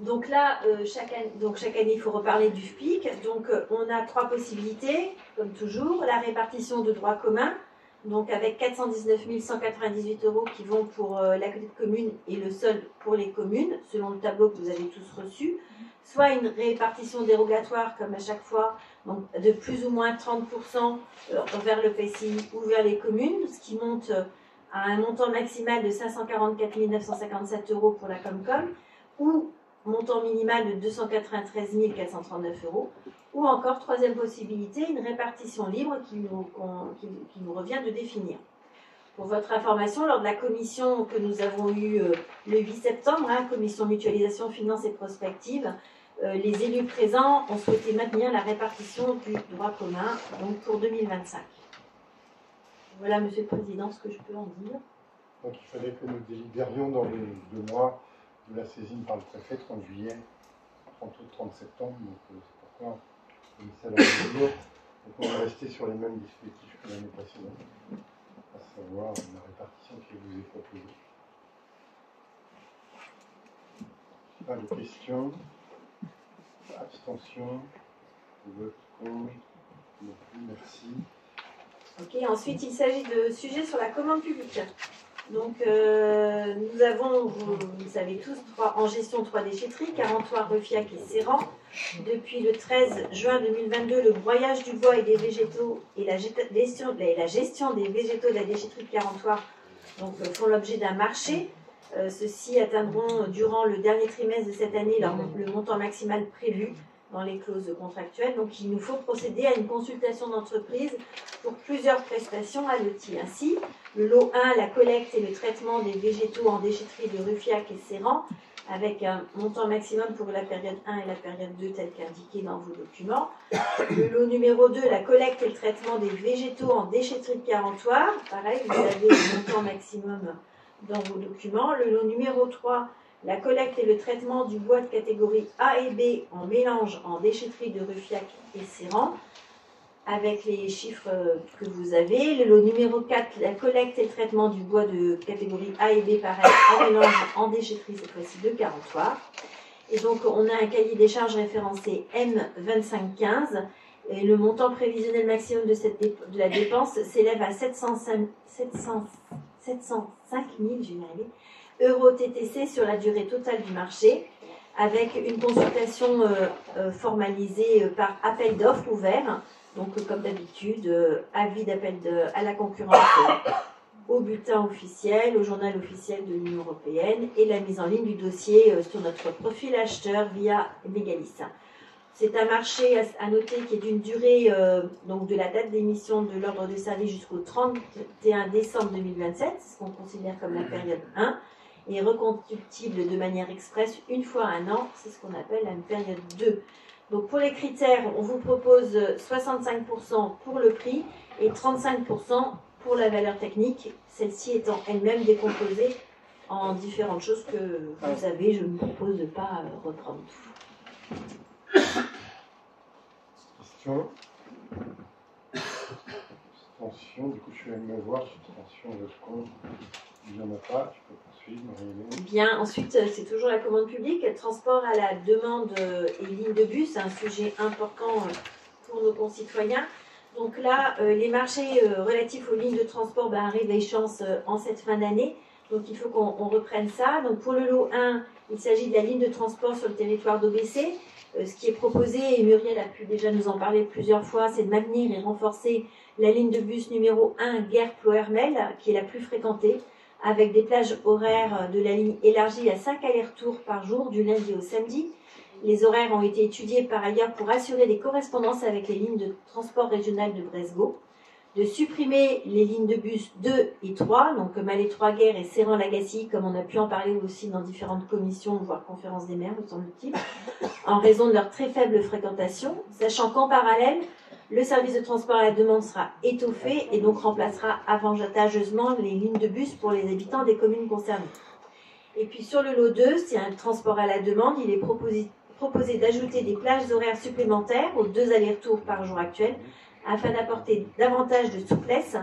Donc là, chaque année, il faut reparler du FPIC. Donc on a 3 possibilités, comme toujours. La répartition de droits communs, donc avec 419 198 € qui vont pour la communauté de communes et le solde pour les communes, selon le tableau que vous avez tous reçu. Soit une répartition dérogatoire, comme à chaque fois, donc de plus ou moins 30% vers le PCI ou vers les communes, ce qui monte à un montant maximal de 544 957 € pour la Comcom, ou montant minimal de 293 439 €, ou encore, troisième possibilité, une répartition libre qui nous revient de définir. Pour votre information, lors de la commission que nous avons eue le 8 septembre, commission mutualisation, finances et prospective, les élus présents ont souhaité maintenir la répartition du droit commun donc pour 2025. Voilà, Monsieur le Président, ce que je peux en dire. Donc il fallait que nous délibérions dans les 2 mois de la saisine par le préfet, 30 juillet, 30 août, 30 septembre. Donc c'est pourquoi on est à la mesure. Donc on va rester sur les mêmes dispositifs que l'année précédente, à savoir la répartition qui vous est proposée. Pas de questions. Abstention. Vote contre. Non plus, merci. Ok, ensuite il s'agit de sujets sur la commande publique. Donc nous avons, vous le savez tous, en gestion 3 déchetteries, Carentoir, Ruffiac et Serran. Depuis le 13 juin 2022, le broyage du bois et des végétaux et la gestion des végétaux de la déchetterie de Carentoir font l'objet d'un marché. Ceux-ci atteindront durant le dernier trimestre de cette année le montant maximal prévu dans les clauses contractuelles. Donc il nous faut procéder à une consultation d'entreprise pour plusieurs prestations à l'outil. Ainsi, le lot 1, la collecte et le traitement des végétaux en déchetterie de Ruffiac et Serran, avec un montant maximum pour la période 1 et la période 2 tel qu'indiqué dans vos documents. Le lot numéro 2, la collecte et le traitement des végétaux en déchetterie de Carentoir. Pareil, vous avez le montant maximum dans vos documents. Le lot numéro 3, la collecte et le traitement du bois de catégorie A et B en mélange en déchetterie de Ruffiac et Serran, avec les chiffres que vous avez. Le lot numéro 4, la collecte et le traitement du bois de catégorie A et B, pareil, en mélange en déchetterie, cette fois-ci de Carentoir. Et donc, on a un cahier des charges référencé M2515, et le montant prévisionnel maximum de la dépense s'élève à 705 000, euros TTC sur la durée totale du marché, avec une consultation formalisée par appel d'offres ouvert. Donc, comme d'habitude, avis d'appel à la concurrence au bulletin officiel, au journal officiel de l'Union européenne, et la mise en ligne du dossier sur notre profil acheteur via Megalis. C'est un marché à noter qui est d'une durée donc de la date d'émission de l'ordre de service jusqu'au 31 décembre 2027, ce qu'on considère comme la période 1, et reconductible de manière express une fois un an, c'est ce qu'on appelle la période 2. Donc pour les critères, on vous propose 65% pour le prix et 35% pour la valeur technique, celle-ci étant elle-même décomposée en différentes choses que vous avez. Je me propose de ne pas reprendre tout. Question. Abstention, du coup je suis allé me voir, abstention, vote contre. Il n'y en a pas, tu peux poursuivre, Marie-Hélène. Bien, ensuite, c'est toujours la commande publique, transport à la demande et ligne de bus, un sujet important pour nos concitoyens. Donc là, les marchés relatifs aux lignes de transport arrivent à échéance en cette fin d'année, donc il faut qu'on reprenne ça. Donc pour le lot 1, il s'agit de la ligne de transport sur le territoire d'OBC. Ce qui est proposé, et Muriel a pu déjà nous en parler plusieurs fois, c'est de maintenir et renforcer la ligne de bus numéro 1 Gare-Ploërmel, qui est la plus fréquentée, avec des plages horaires de la ligne élargies à 5 allers-retours par jour, du lundi au samedi. Les horaires ont été étudiés par ailleurs pour assurer des correspondances avec les lignes de transport régional de Bresgau. de supprimer les lignes de bus 2 et 3, donc Malais-Trois-Guerres et Séran-Lagacy, comme on a pu en parler aussi dans différentes commissions, voire conférences des maires, me semble-t-il, en raison de leur très faible fréquentation, sachant qu'en parallèle, le service de transport à la demande sera étoffé et donc remplacera avantageusement les lignes de bus pour les habitants des communes concernées. Et puis sur le lot 2, c'est un transport à la demande, il est proposé d'ajouter des plages horaires supplémentaires aux 2 allers-retours par jour actuels, afin d'apporter davantage de souplesse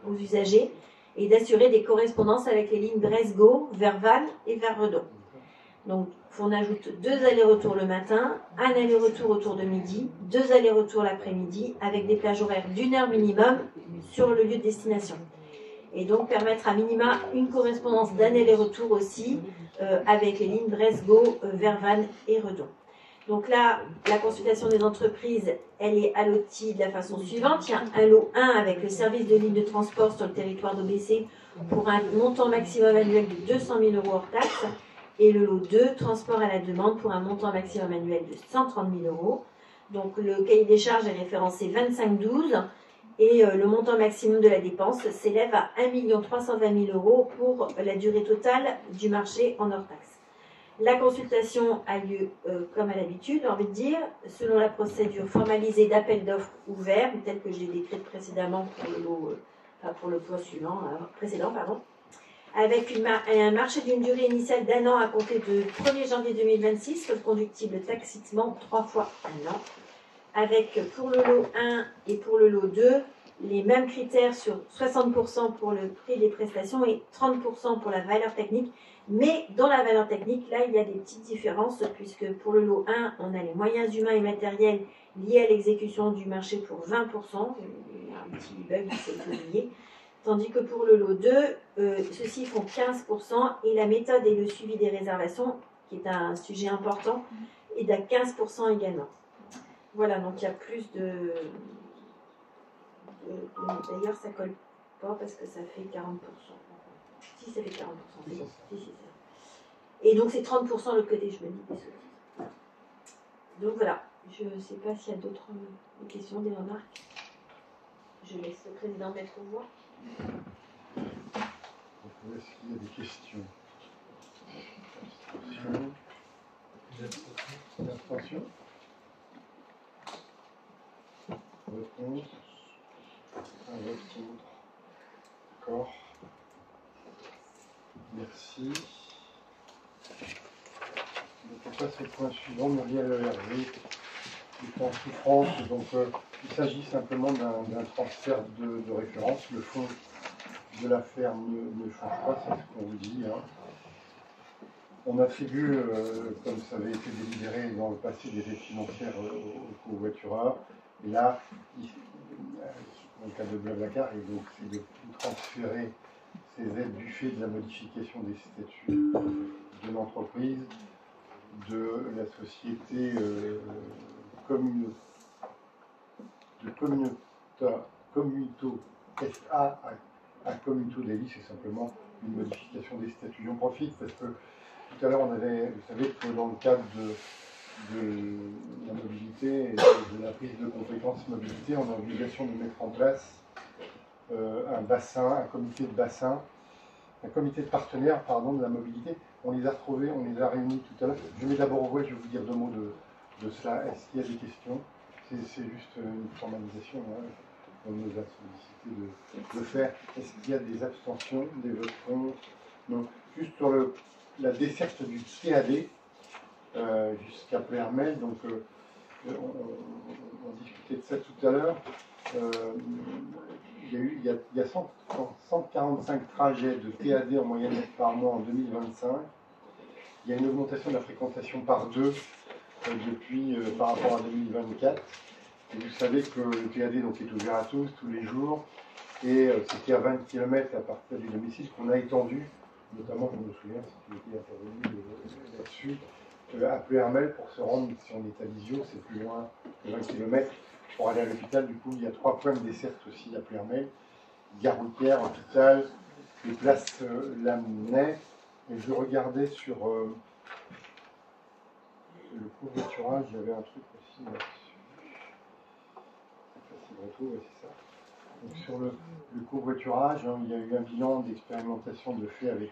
aux usagers et d'assurer des correspondances avec les lignes Brest-Gau, vers Vannes et vers Redon. Donc, on ajoute 2 allers-retours le matin, un aller-retour autour de midi, 2 allers-retours l'après-midi, avec des plages horaires d'1 heure minimum sur le lieu de destination. Et donc, permettre à minima une correspondance d'un aller-retour aussi, avec les lignes Brest-Gau, vers Vannes et Redon. Donc là, la consultation des entreprises, elle est allotie de la façon suivante. Il y a un lot 1 avec le service de ligne de transport sur le territoire d'OBC pour un montant maximum annuel de 200 000 € hors taxes. Et le lot 2, transport à la demande pour un montant maximum annuel de 130 000 €. Donc le cahier des charges est référencé 2512 et le montant maximum de la dépense s'élève à 1 320 000 € pour la durée totale du marché en hors taxes. La consultation a lieu, comme à l'habitude, j'ai envie de dire, selon la procédure formalisée d'appel d'offres ouvert, telle que je l'ai décrite précédemment pour le lot, pour le point suivant, précédent, pardon, avec un marché d'une durée initiale d'1 an à compter de 1er janvier 2026, reconductible tacitement 3 fois 1 an, avec pour le lot 1 et pour le lot 2, les mêmes critères sur 60% pour le prix des prestations et 30% pour la valeur technique. Mais dans la valeur technique, là, il y a des petites différences, puisque pour le lot 1, on a les moyens humains et matériels liés à l'exécution du marché pour 20%. Il y a un petit bug qui s'est oublié. Tandis que pour le lot 2, ceux-ci font 15%, et la méthode et le suivi des réservations, qui est un sujet important, est à 15% également. Voilà, donc il y a plus de... D'ailleurs, ça colle pas parce que ça fait 40%. Si, ça fait 40%. C'est bon. Si, et donc, c'est 30% de l'autre côté, je me dis des sottises. Voilà. Donc, voilà. Je ne sais pas s'il y a d'autres questions, des remarques. Je laisse le président mettre au voix. Est-ce qu'il y a des questions? Abstention. Vote contre. Un vote contre. D'accord. Merci. Donc on passe au point suivant, Muriel Hervé, qui est en souffrance. Donc il s'agit simplement d'un transfert de référence. Le fonds de la ferme ne change pas, c'est ce qu'on vous dit. Hein. On attribue, comme ça avait été délibéré dans le passé, des aides financières aux covoitureurs. Et là, dans le cas de Blablacar, et donc c'est de transférer ces aides du fait de la modification des statuts de l'entreprise, de la société Communito SA à Communito Daily, c'est simplement une modification des statuts. J'en profite parce que tout à l'heure, vous savez que dans le cadre de la mobilité et de la prise de compétences mobilité, on a l'obligation de mettre en place un bassin, un comité de bassin, un comité de partenaires, pardon, de la mobilité. On les a retrouvés, on les a réunis tout à l'heure. Je mets d'abord au voie, je vais vous dire 2 mots de cela. Est-ce qu'il y a des questions? C'est juste une formalisation, hein, qu'on nous a sollicité de faire. Est-ce qu'il y a des abstentions, des votes contre? Non. Juste sur la desserte du TAD jusqu'à Plermel, donc on discutait de ça tout à l'heure. Il y a 145 trajets de TAD en moyenne par mois en 2025. Il y a une augmentation de la fréquentation par 2 depuis par rapport à 2024. Et vous savez que le TAD donc, est ouvert à tous les jours. Et c'était à 20 km à partir du domicile qu'on a étendu, notamment, je me souviens, si tu étais intervenu là-dessus, à Plermel pour se rendre, si on est à Lisieux, c'est plus loin de 20 km. Pour aller à l'hôpital, du coup, il y a 3 points de desserte aussi à Plermel. Gare routière, hôpital, et place Lamennais. Et je regardais sur le covoiturage, j'avais un truc aussi là-dessus. C'est facile de retrouver, c'est ça. Donc, sur le covoiturage, hein, il y a eu un bilan d'expérimentation de fait avec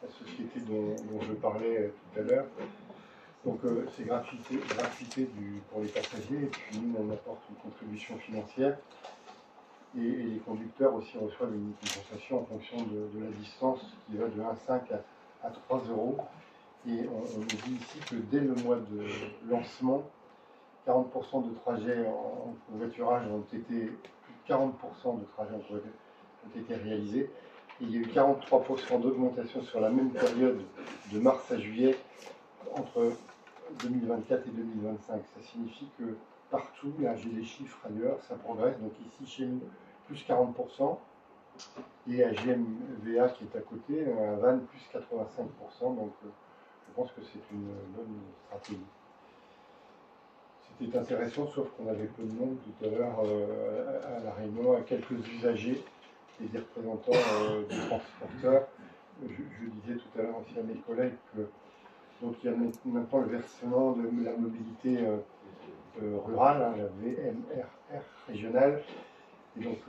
la société dont je parlais tout à l'heure. Donc c'est gratuité pour les passagers, et puis nous on apporte une contribution financière, et les conducteurs aussi reçoivent une compensation en fonction de la distance qui va de 1,5 à 3 euros. Et on nous dit ici que dès le mois de lancement, 40% de trajets en covoiturage ont été, plus de 40% de trajets en covoiturage ont été réalisés. Et il y a eu 43% d'augmentation sur la même période de mars à juillet entre 2024 et 2025. Ça signifie que partout, là j'ai les chiffres ailleurs, ça progresse. Donc ici chez nous, plus 40%. Et à GMVA qui est à côté, à Vannes, plus 85%. Donc je pense que c'est une bonne stratégie. C'était intéressant, sauf qu'on avait peu de monde tout à l'heure à la réunion, à quelques usagers et des représentants des transporteurs. Je disais tout à l'heure aussi à mes collègues que donc il y a maintenant le versement de la mobilité rurale, hein, la VMRR régionale. Et donc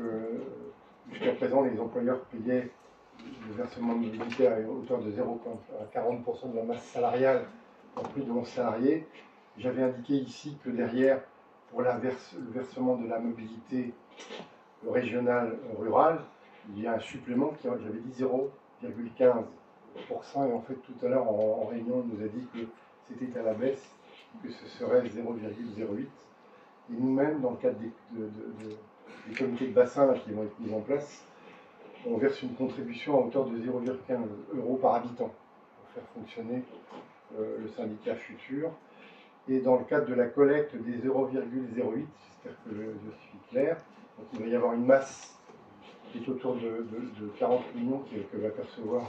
jusqu'à présent, les employeurs payaient le versement de mobilité à hauteur de 0,40% de la masse salariale en plus de 11 salariés. J'avais indiqué ici que derrière, pour le versement de la mobilité régionale rurale, il y a un supplément qui, j'avais dit 0,15%, et en fait tout à l'heure en réunion, on nous a dit que c'était à la baisse, que ce serait 0,08. Et nous-mêmes, dans le cadre des comités de bassin là, qui vont être mis en place, on verse une contribution à hauteur de 0,15 € par habitant pour faire fonctionner le syndicat futur. Et dans le cadre de la collecte des 0,08, j'espère que je suis clair, donc il va y avoir une masse qui est autour de 40 millions que va percevoir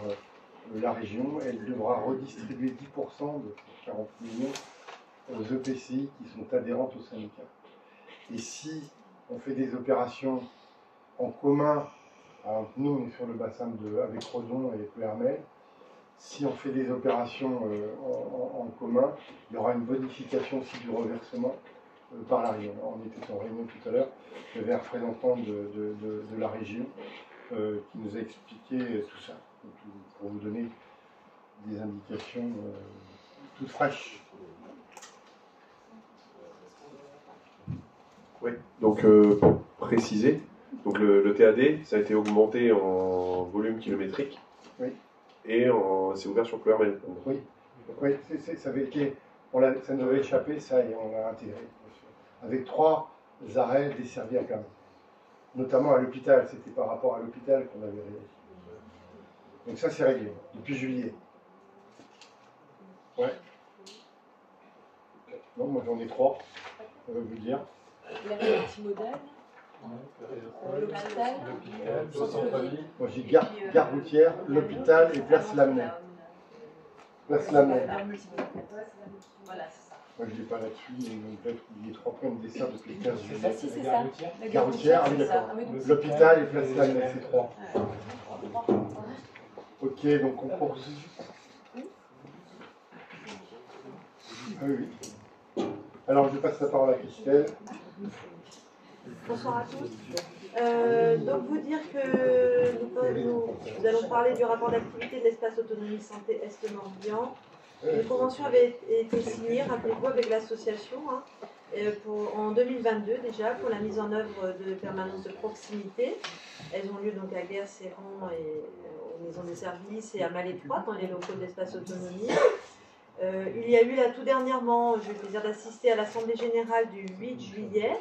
la région. Elle devra redistribuer 10% de ces 40 millions aux EPCI qui sont adhérentes au syndicat. Et si on fait des opérations en commun, alors nous on est sur le bassin avec Redon et Ploermel, si on fait des opérations en commun, il y aura une bonification aussi du reversement par la région. On était en réunion tout à l'heure, il y avait un représentant de la région qui nous a expliqué tout ça, pour vous donner des indications toutes fraîches. Oui, donc pour préciser, donc le TAD, ça a été augmenté en volume kilométrique. Oui. Et c'est ouvert sur Ploermel. Oui, ça avait été, ça nous avait échappé, ça, et on l'a intégré. Avec 3 arrêts desservis à Caen. Notamment à l'hôpital, c'était par rapport à l'hôpital qu'on avait réagi. Donc ça, c'est réglé, depuis juillet. Ouais. Non, moi j'en ai 3, on va vous dire. La multimodale. L'hôpital, moi j'ai gare routière, l'hôpital et place Lamennais. Place Lamennais. Voilà, c'est ça. Moi je ne l'ai pas là-dessus, mais les 3 points de dessert depuis le 15 juillet. Si, c'est ça. Gare routière, ah oui d'accord. L'hôpital et place Lamennais, c'est 3. Ok, donc on propose. Ah oui. Alors je passe la parole à Christelle. Bonsoir à tous. Donc vous dire que nous allons parler du rapport d'activité de l'espace autonomie santé Est-Morbihan. Une convention avait été signée, rappelez-vous, avec l'association en 2022 déjà pour la mise en œuvre de permanences de proximité. Elles ont lieu donc à Guerre-Séran et aux maisons des services et à Malétroit dans les locaux de l'espace autonomie. Il y a eu là tout dernièrement, j'ai eu le plaisir d'assister à l'Assemblée Générale du 8 juillet.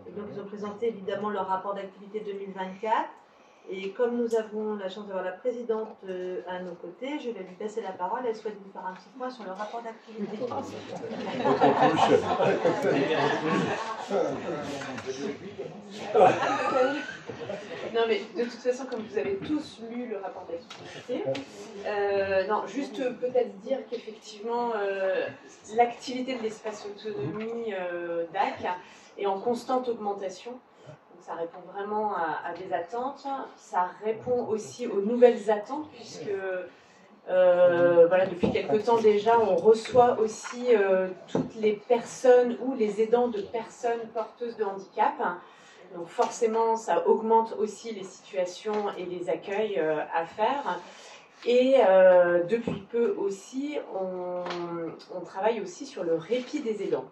Et donc ils ont présenté évidemment leur rapport d'activité 2024. Et comme nous avons la chance d'avoir la présidente à nos côtés, je vais lui passer la parole. Elle souhaite vous faire un petit point sur le rapport d'activité. Non mais de toute façon, comme vous avez tous lu le rapport d'activité, non, juste peut-être dire qu'effectivement l'activité de l'espace autonomie DAC est en constante augmentation. Donc ça répond vraiment à des attentes. Ça répond aussi aux nouvelles attentes puisque voilà, depuis quelque temps déjà, on reçoit aussi toutes les personnes ou les aidants de personnes porteuses de handicap. Donc forcément, ça augmente aussi les situations et les accueils à faire. Et depuis peu aussi, on travaille aussi sur le répit des aidants.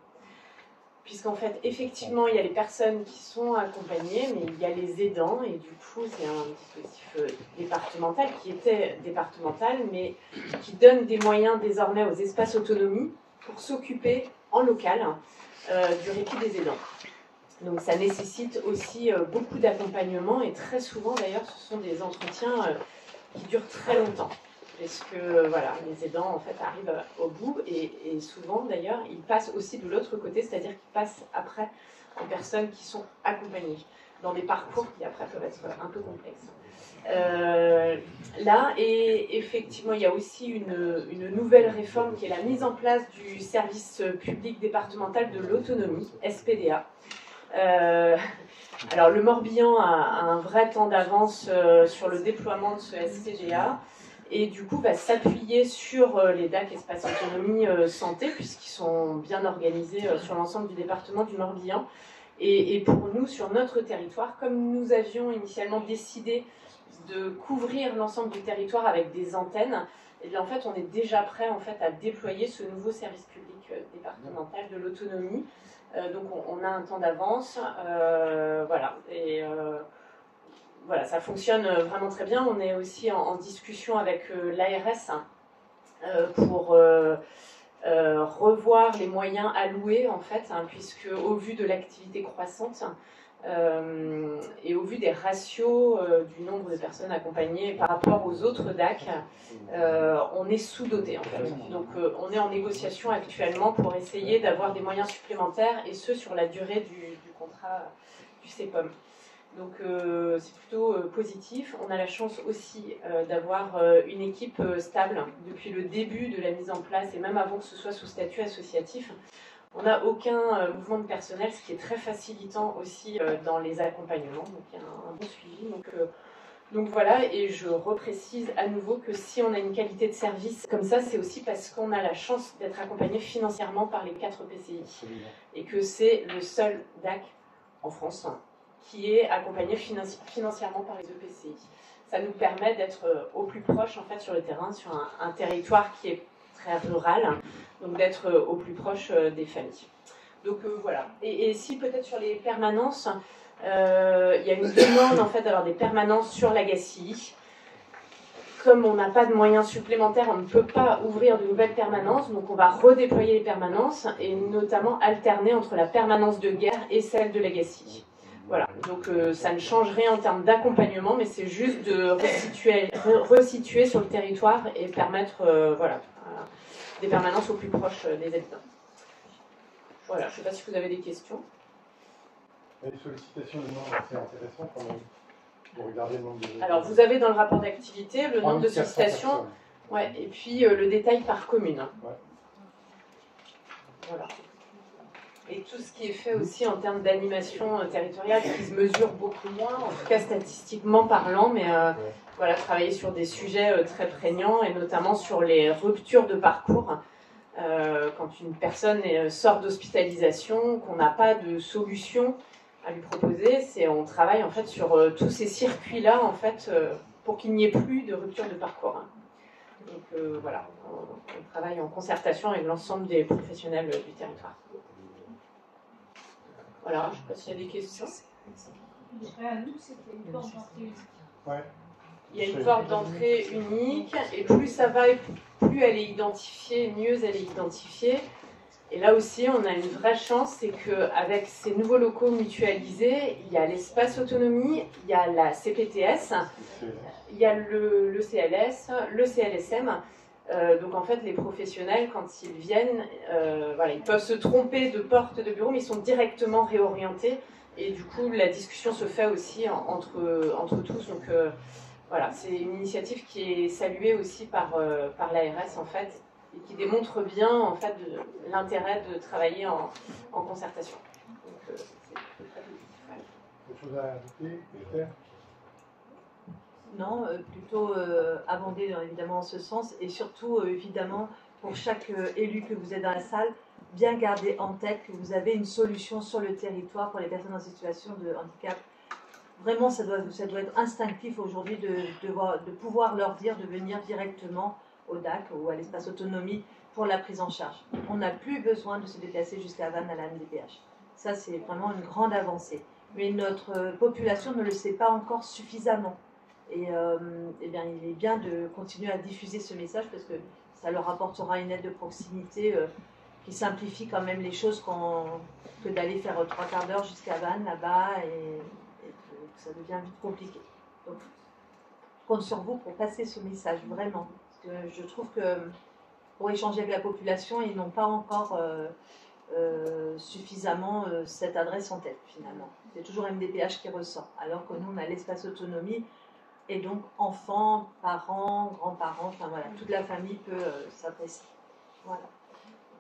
Puisqu'en fait, effectivement, il y a les personnes qui sont accompagnées, mais il y a les aidants, et du coup, c'est un dispositif départemental qui était départemental, mais qui donne des moyens désormais aux espaces autonomie pour s'occuper en local du répit des aidants. Donc ça nécessite aussi beaucoup d'accompagnement, et très souvent d'ailleurs, ce sont des entretiens qui durent très longtemps. Parce que voilà, les aidants en fait arrivent au bout et souvent d'ailleurs ils passent aussi de l'autre côté, c'est-à-dire qu'ils passent après en personnes qui sont accompagnées dans des parcours qui après peuvent être un peu complexes. Là, et effectivement, il y a aussi une nouvelle réforme qui est la mise en place du service public départemental de l'autonomie, SPDA. Alors le Morbihan a un vrai temps d'avance sur le déploiement de ce SPDA. Et du coup va s'appuyer sur les DAC Espace Autonomie Santé, puisqu'ils sont bien organisés sur l'ensemble du département du Morbihan. Et pour nous, sur notre territoire, comme nous avions initialement décidé de couvrir l'ensemble du territoire avec des antennes, et bien en fait on est déjà prêt en fait à déployer ce nouveau service public départemental de l'autonomie. Donc on a un temps d'avance, voilà. Et voilà, ça fonctionne vraiment très bien. On est aussi en discussion avec l'ARS pour revoir les moyens alloués, en fait, puisque au vu de l'activité croissante et au vu des ratios du nombre de personnes accompagnées par rapport aux autres DAC, on est sous-doté, en fait. Donc on est en négociation actuellement pour essayer d'avoir des moyens supplémentaires, et ce, sur la durée du contrat du CEPOM. Donc c'est plutôt positif. On a la chance aussi d'avoir une équipe stable depuis le début de la mise en place, et même avant que ce soit sous statut associatif. On n'a aucun mouvement de personnel, ce qui est très facilitant aussi dans les accompagnements. Donc il y a un bon suivi. Donc voilà, et je reprécise à nouveau que si on a une qualité de service comme ça, c'est aussi parce qu'on a la chance d'être accompagné financièrement par les 4 PCI. Et que c'est le seul DAC en France qui est accompagné financièrement par les EPCI. Ça nous permet d'être au plus proche en fait sur le terrain, sur un territoire qui est très rural, donc d'être au plus proche des familles. Donc voilà. Et si peut-être sur les permanences, il y a une demande en fait d'avoir des permanences sur l'Agacie. Comme on n'a pas de moyens supplémentaires, on ne peut pas ouvrir de nouvelles permanences, donc on va redéployer les permanences et notamment alterner entre la permanence de guerre et celle de l'Agacie. Voilà, donc ça ne change rien en termes d'accompagnement, mais c'est juste de resituer sur le territoire et permettre voilà, des permanences au plus proche des habitants. Voilà, je ne sais pas si vous avez des questions. Les sollicitations de nombre, c'est intéressant quand même. Vous regardez le nombre de... Alors, vous avez dans le rapport d'activité le nombre de sollicitations, ouais, et puis le détail par commune. Ouais. Voilà. Et tout ce qui est fait aussi en termes d'animation territoriale, qui se mesure beaucoup moins, en tout cas statistiquement parlant, mais voilà, travailler sur des sujets très prégnants, et notamment sur les ruptures de parcours. Quand une personne sort d'hospitalisation, qu'on n'a pas de solution à lui proposer, on travaille en fait sur tous ces circuits-là en fait, pour qu'il n'y ait plus de rupture de parcours. Donc voilà, on travaille en concertation avec l'ensemble des professionnels du territoire. Voilà, je ne sais pas s'il y a des questions. Il y a une porte d'entrée unique, et plus ça va, plus elle est identifiée, mieux elle est identifiée. Et là aussi, on a une vraie chance, c'est qu'avec ces nouveaux locaux mutualisés, il y a l'espace autonomie, il y a la CPTS, il y a le CLS, le CLSM. Donc en fait, les professionnels, quand ils viennent, voilà, ils peuvent se tromper de porte de bureau, mais ils sont directement réorientés. Et du coup, la discussion se fait aussi entre tous. Donc voilà, c'est une initiative qui est saluée aussi par l'ARS en fait, et qui démontre bien en fait l'intérêt de travailler en concertation. Donc c'est très positif. Quelque chose à ajouter, Esther ? Non, plutôt abonder évidemment en ce sens, et surtout évidemment pour chaque élu que vous êtes dans la salle, bien garder en tête que vous avez une solution sur le territoire pour les personnes en situation de handicap. Vraiment, ça doit être instinctif aujourd'hui de pouvoir leur dire de venir directement au DAC ou à l'espace autonomie pour la prise en charge. On n'a plus besoin de se déplacer jusqu'à Vannes à la MDPH. Ça, c'est vraiment une grande avancée. Mais notre population ne le sait pas encore suffisamment. Et bien, il est bien de continuer à diffuser ce message parce que ça leur apportera une aide de proximité qui simplifie quand même les choses que d'aller faire 3 quarts d'heure jusqu'à Vannes là-bas et que ça devient vite compliqué. Donc, je compte sur vous pour passer ce message, vraiment. Parce que je trouve que pour échanger avec la population, ils n'ont pas encore suffisamment cette adresse en tête, finalement. C'est toujours MDPH qui ressort, alors que nous, on a l'espace autonomie, et donc enfants, parents, grands-parents, enfin voilà, toute la famille peut s'adresser. Voilà.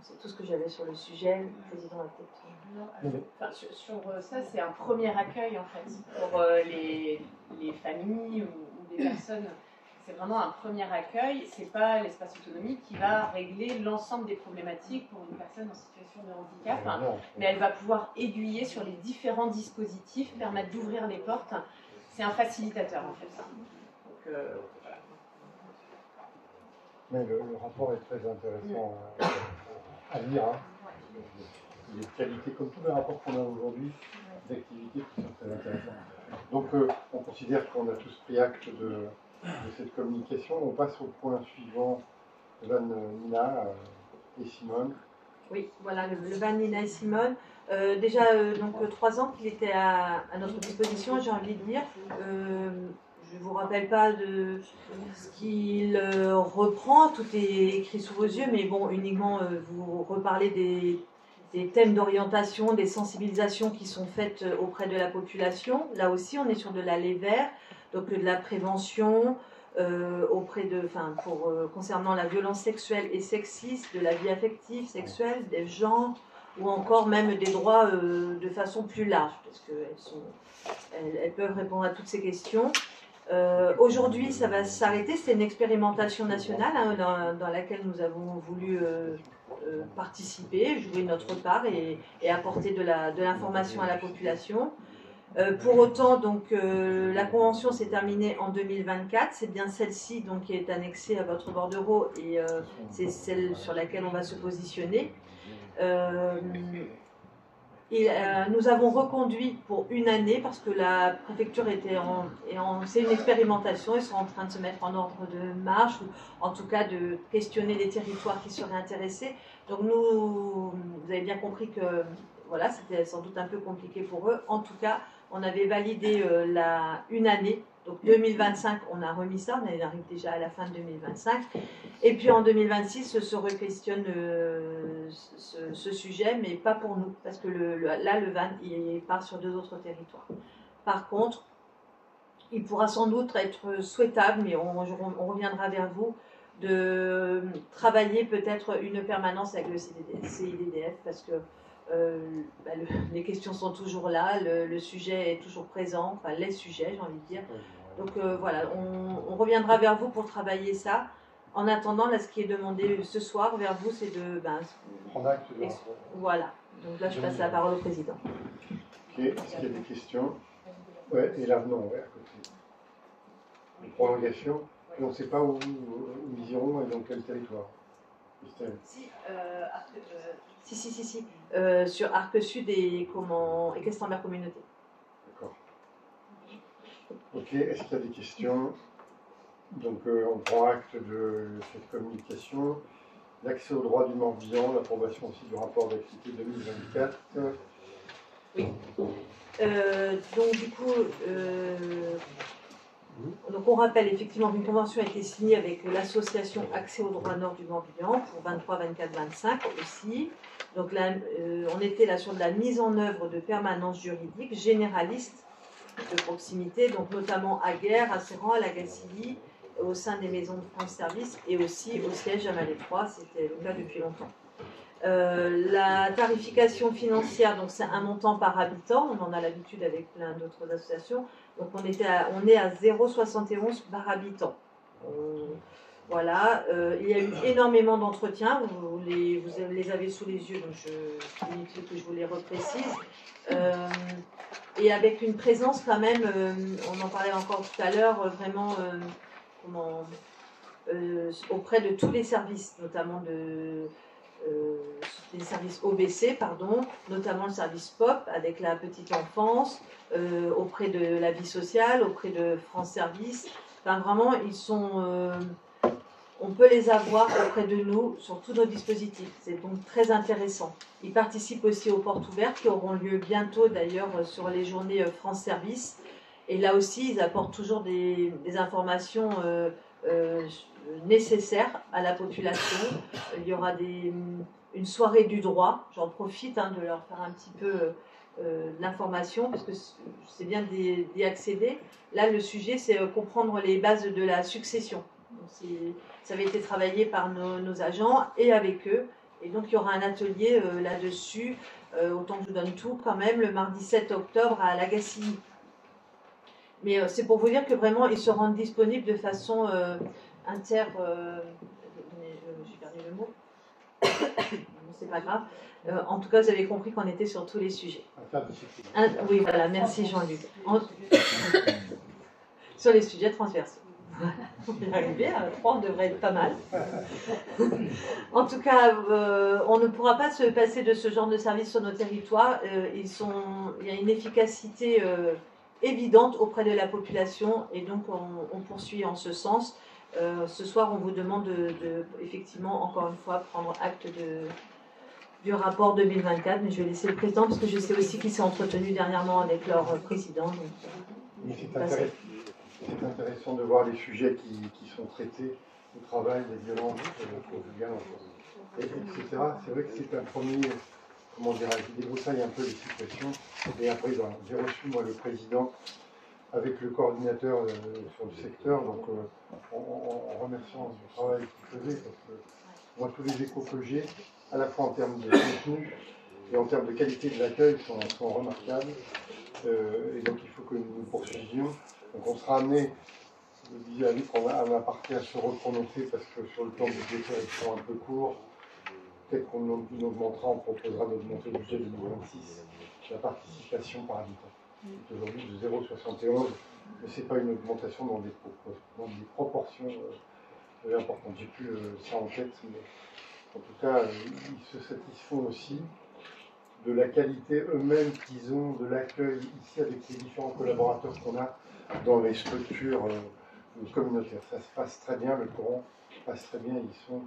C'est tout ce que j'avais sur le sujet. Le président a peut-être... Enfin, sur ça, c'est un premier accueil, en fait, pour les familles ou les personnes. C'est vraiment un premier accueil. C'est pas l'espace autonomie qui va régler l'ensemble des problématiques pour une personne en situation de handicap, mais elle va pouvoir aiguiller sur les différents dispositifs, permettre d'ouvrir les portes. C'est un facilitateur, en fait. Donc, voilà. Mais le rapport est très intéressant à lire. Hein. Il y a des qualités, comme tous les rapports qu'on a aujourd'hui, d'activités qui sont très intéressantes. Donc, on considère qu'on a tous pris acte de cette communication. On passe au point suivant, Van Nina et Simone. Oui, voilà, le Van Nina et Simone. Déjà, donc 3 ans qu'il était à notre disposition, j'ai envie de dire. Je ne vous rappelle pas de ce qu'il reprend, tout est écrit sous vos yeux, mais bon, uniquement vous reparlez des thèmes d'orientation, des sensibilisations qui sont faites auprès de la population. Là aussi, on est sur de l'aller vers, donc de la prévention concernant la violence sexuelle et sexiste, de la vie affective, sexuelle, des genres, ou encore même des droits de façon plus large, parce qu'elles peuvent répondre à toutes ces questions. Aujourd'hui, ça va s'arrêter. C'est une expérimentation nationale dans laquelle nous avons voulu participer, jouer notre part et apporter de l'information à la population. Pour autant, donc, la convention s'est terminée en 2024. C'est bien celle-ci donc, qui est annexée à votre bordereau et c'est celle sur laquelle on va se positionner. Nous avons reconduit pour 1 année parce que la préfecture c'est une expérimentation, ils sont en train de se mettre en ordre de marche ou en tout cas de questionner les territoires qui seraient intéressés. Donc vous avez bien compris que voilà, c'était sans doute un peu compliqué pour eux. En tout cas, on avait validé 1 année. Donc 2025, on a remis ça, on arrive déjà à la fin de 2025. Et puis en 2026, se re-questionne ce sujet, mais pas pour nous, parce que le van, il part sur 2 autres territoires. Par contre, il pourra sans doute être souhaitable, mais on reviendra vers vous, de travailler peut-être une permanence avec le CIDDF, parce que les questions sont toujours là, le sujet est toujours présent, enfin les sujets, j'ai envie de dire. Donc voilà, on reviendra vers vous pour travailler ça. En attendant, là, ce qui est demandé ce soir vers vous, c'est de... prendre acte de voilà. Donc là, je passe la parole au président. Ok, est-ce qu'il y a des questions? Ouais, et l'avenant, ouais, à côté. Une prolongation, et on ne sait pas où ils iront et dans quel territoire. Si. Sur Arc Sud et Questembert Communauté. D'accord. Ok, est-ce qu'il y a des questions? Donc on prend acte de cette communication. L'accès au droit du Morbihan, l'approbation aussi du rapport d'activité 2024. Oui. Donc du coup, donc on rappelle effectivement qu'une convention a été signée avec l'association Accès au droit nord du Morbihan pour 23, 24, 25 aussi. Donc là, on était là sur de la mise en œuvre de permanences juridiques généralistes de proximité, donc notamment à Guerre, à Serran, à la Gacilly, au sein des maisons de France Service et aussi au siège à Malétroit, c'était le cas depuis longtemps. La tarification financière, donc c'est un montant par habitant, on en a l'habitude avec plein d'autres associations, donc on est à 0,71 par habitant. Voilà, il y a eu énormément d'entretiens, vous les avez sous les yeux, donc c'est inutile que je vous les reprécise. Et avec une présence quand même, on en parlait encore tout à l'heure, vraiment auprès de tous les services, notamment des services OBC, pardon, notamment le service POP avec la petite enfance, auprès de la vie sociale, auprès de France Service. Enfin, vraiment, on peut les avoir auprès de nous sur tous nos dispositifs. C'est donc très intéressant. Ils participent aussi aux portes ouvertes qui auront lieu bientôt d'ailleurs sur les journées France Service. Et là aussi, ils apportent toujours des informations nécessaires à la population. Il y aura une soirée du droit. J'en profite de leur faire un petit peu l'information parce que c'est bien d'y accéder. Là, le sujet, c'est comprendre les bases de la succession. Donc, ça avait été travaillé par nos agents et avec eux. Et donc, il y aura un atelier là-dessus, autant que je vous donne tout quand même, le mardi 7 octobre à Lagacilly. Mais c'est pour vous dire que vraiment, ils se rendent disponibles de façon j'ai perdu le mot. C'est pas grave. En tout cas, vous avez compris qu'on était sur tous les sujets. Oui, voilà, merci Jean-Luc. Sur les sujets transversaux. On va y arriver, 3 devrait être pas mal. En tout cas, on ne pourra pas se passer de ce genre de service sur nos territoires. Il y a une efficacité évidente auprès de la population et donc on poursuit en ce sens. Ce soir, on vous demande de effectivement, encore une fois, prendre acte du rapport 2024, mais je vais laisser le président parce que je sais aussi qu'il s'est entretenu dernièrement avec leur président. Donc, c'est intéressant de voir les sujets qui sont traités, le travail, les violences conjugales, etc. C'est vrai que c'est un premier, comment dirais-je, il débroussaille un peu les situations. Et après, j'ai reçu, moi, le président avec le coordinateur sur le secteur, donc en remerciant du travail qu'il faisait, parce que moi, tous les échos que j'ai, à la fois en termes de contenu et en termes de qualité de l'accueil, sont remarquables. Et donc, il faut que nous poursuivions. Donc on sera amené, je disais à Luc, à ma partie à se reprononcer parce que sur le plan budgétaire, ils sont un peu courts. Peut-être qu'on augmentera, on proposera d'augmenter le budget de 2026, la participation par habitant. C'est aujourd'hui de 0,71, mais ce n'est pas une augmentation dans des proportions importantes. J'ai plus ça en tête, mais en tout cas, ils se satisfont aussi de la qualité eux-mêmes qu'ils ont, de l'accueil ici avec les différents collaborateurs qu'on a dans les structures communautaires. Ça se passe très bien, le courant passe très bien, ils sont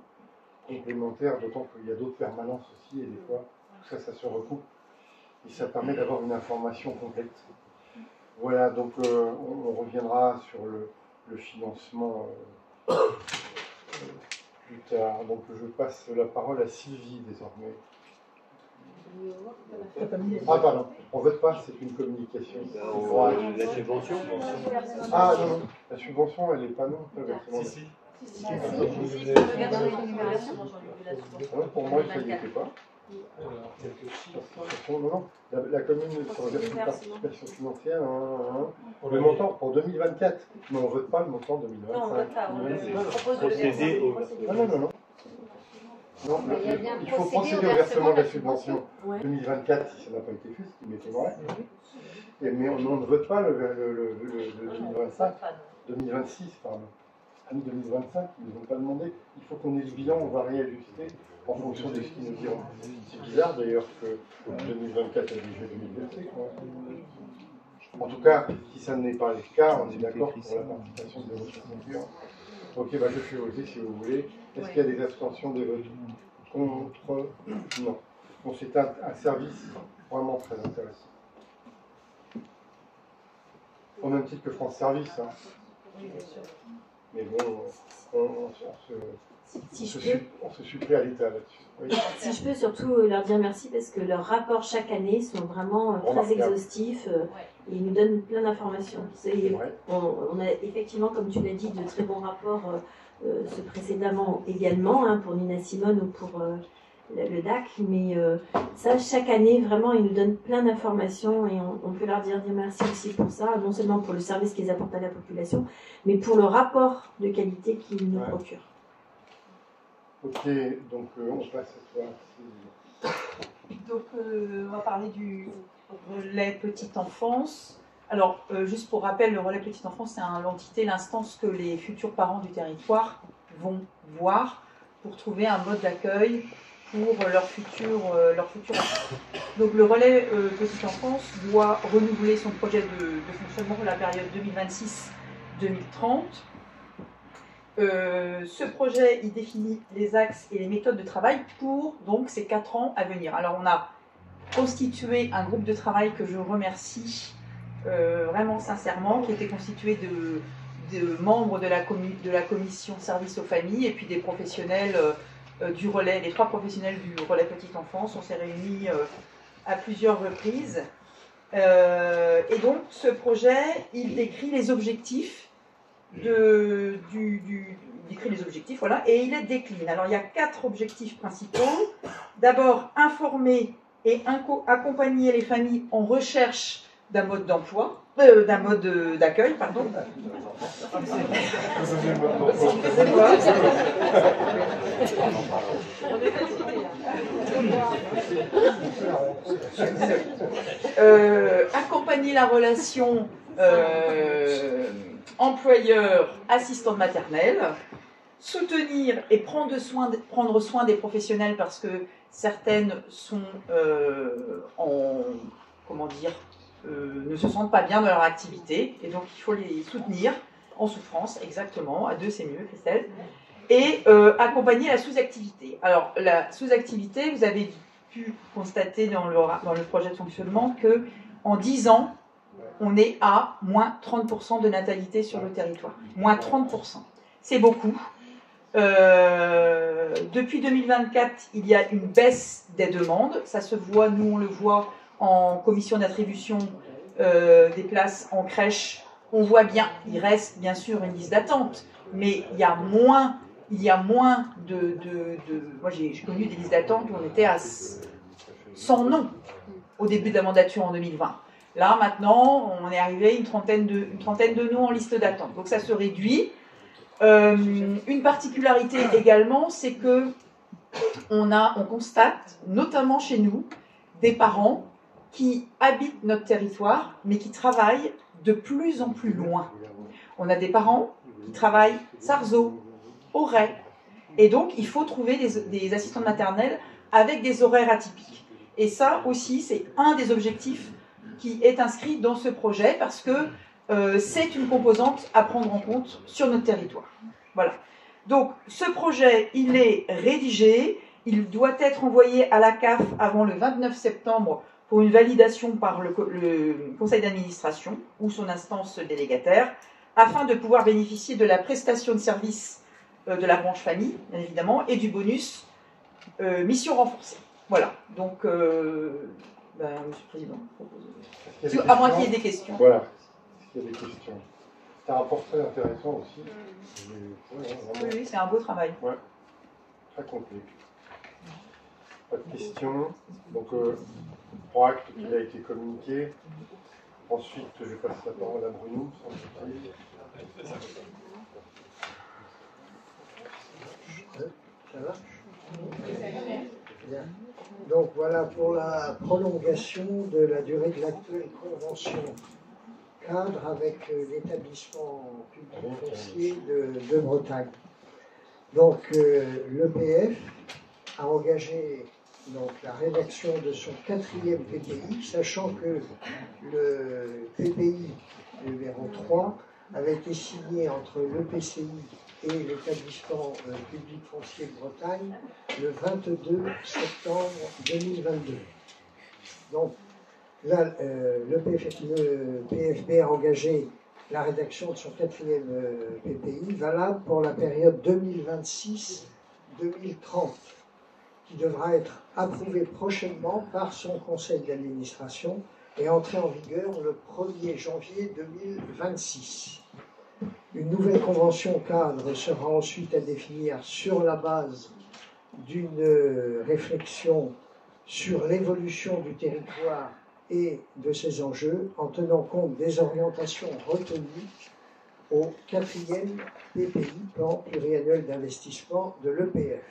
complémentaires, d'autant qu'il y a d'autres permanences aussi, et des fois, tout ça, ça se recoupe, et ça permet d'avoir une information complète. Voilà, donc on reviendra sur le financement plus tard. Donc je passe la parole à Sylvie désormais. Ah pardon, on ne vote pas, c'est une communication. La subvention. Ah non, la subvention, elle n'est pas non. Pour moi, ça n'y était pas. Non, la commune sur la participation financière, le montant pour 2024, mais on ne vote pas le montant 2025. Non, on ne vote pas. Non. Non, il faut procéder au versement de la subvention 2024 si ça n'a pas été fait, ce qui m'étonnerait. Mais on ne vote pas le 2025, 2026, pardon. Ah, 2025, ils ne nous ont pas demandé. Il faut qu'on ait le bilan, on va réajuster en fonction de ce qu'ils nous diront. C'est bizarre d'ailleurs que 2024 a déjà 2025. En tout cas, si ça n'est pas le cas, on est d'accord pour la participation de votre structure. Ok, je fais voter si vous voulez. Est-ce qu'il y a des abstentions, des votes contre? Non. Bon, c'est un service vraiment très intéressant. Au même titre que France Service. Hein. Oui, bien sûr. Mais bon, on se supplée à l'État là-dessus. Oui. Si je peux surtout leur dire merci parce que leurs rapports chaque année sont vraiment très exhaustifs et ils nous donnent plein d'informations. On a effectivement, comme tu l'as dit, de très bons rapports précédemment également pour Nina Simone ou pour le DAC, mais ça, chaque année, vraiment, ils nous donnent plein d'informations et on peut leur dire merci aussi pour ça, non seulement pour le service qu'ils apportent à la population, mais pour le rapport de qualité qu'ils nous procurent. Ok, donc on passe à toi. Donc, on va parler du relais petite enfance. Alors, juste pour rappel, le relais petite enfance, c'est l'entité, l'instance que les futurs parents du territoire vont voir pour trouver un mode d'accueil pour leur futur enfant. Donc, le relais petite enfance doit renouveler son projet de fonctionnement pour la période 2026-2030. Ce projet, il définit les axes et les méthodes de travail pour donc ces 4 ans à venir. Alors, on a constitué un groupe de travail que je remercie vraiment sincèrement, qui était constitué de membres de la commission service aux familles et puis des professionnels du relais, les 3 professionnels du relais petite enfance. On s'est réunis à plusieurs reprises. Et donc, ce projet, il décrit les objectifs décrit les objectifs, voilà, et il les décline. Alors, il y a 4 objectifs principaux. D'abord, informer et accompagner les familles en recherche d'un mode d'emploi, d'un mode d'accueil, pardon. Accompagner la relation employeur-assistante maternelle, soutenir et prendre soin des professionnels parce que certaines sont ne se sentent pas bien dans leur activité et donc il faut les soutenir en souffrance, exactement, à 2 c'est mieux, Christelle, et accompagner la sous-activité. Alors la sous-activité, vous avez pu constater dans le projet de fonctionnement que en 10 ans, on est à moins 30% de natalité sur le territoire. Moins 30%. C'est beaucoup. Depuis 2024, il y a une baisse des demandes. Ça se voit, nous on le voit en commission d'attribution des places en crèche. On voit bien, il reste bien sûr une liste d'attente, mais il y a moins de moi j'ai connu des listes d'attente où on était à 100 noms au début de la mandature en 2020. Là, maintenant, on est arrivé à une trentaine de noms en liste d'attente. Donc ça se réduit. Une particularité également, c'est que on constate, notamment chez nous, des parents qui habitent notre territoire, mais qui travaillent de plus en plus loin. On a des parents qui travaillent Sarzeau, Auray, et donc il faut trouver des assistantes maternelles avec des horaires atypiques. Et ça aussi, c'est un des objectifs qui est inscrit dans ce projet parce que c'est une composante à prendre en compte sur notre territoire. Voilà. Donc, ce projet, il est rédigé, il doit être envoyé à la CAF avant le 29 septembre pour une validation par le conseil d'administration ou son instance délégataire, afin de pouvoir bénéficier de la prestation de service de la branche famille, bien évidemment, et du bonus mission renforcée. Voilà. Donc, Monsieur le Président, à moins qu'il y ait des questions. Voilà, s'il y a des questions. C'est un portrait intéressant aussi. Oui, c'est un beau travail. Ouais, très complet. Pas de questions. Donc, pour acte qu'il a été communiqué. Ensuite, je passe la parole à Bruno. Ça va ? Bien. Donc voilà pour la prolongation de la durée de l'actuelle convention cadre avec l'établissement public foncier de Bretagne. Donc l'EPF a engagé donc, la rédaction de son 4e PPI, sachant que le PPI numéro 3 avait été signé entre l'EPCI et l'établissement public foncier de Bretagne le 22 septembre 2022. Donc là, le PFB a engagé la rédaction de son 4e PPI, valable pour la période 2026-2030, qui devra être approuvé prochainement par son conseil d'administration et entrer en vigueur le 1er janvier 2026. Une nouvelle convention cadre sera ensuite à définir sur la base d'une réflexion sur l'évolution du territoire et de ses enjeux, en tenant compte des orientations retenues au 4e PPI, plan pluriannuel d'investissement de l'EPF.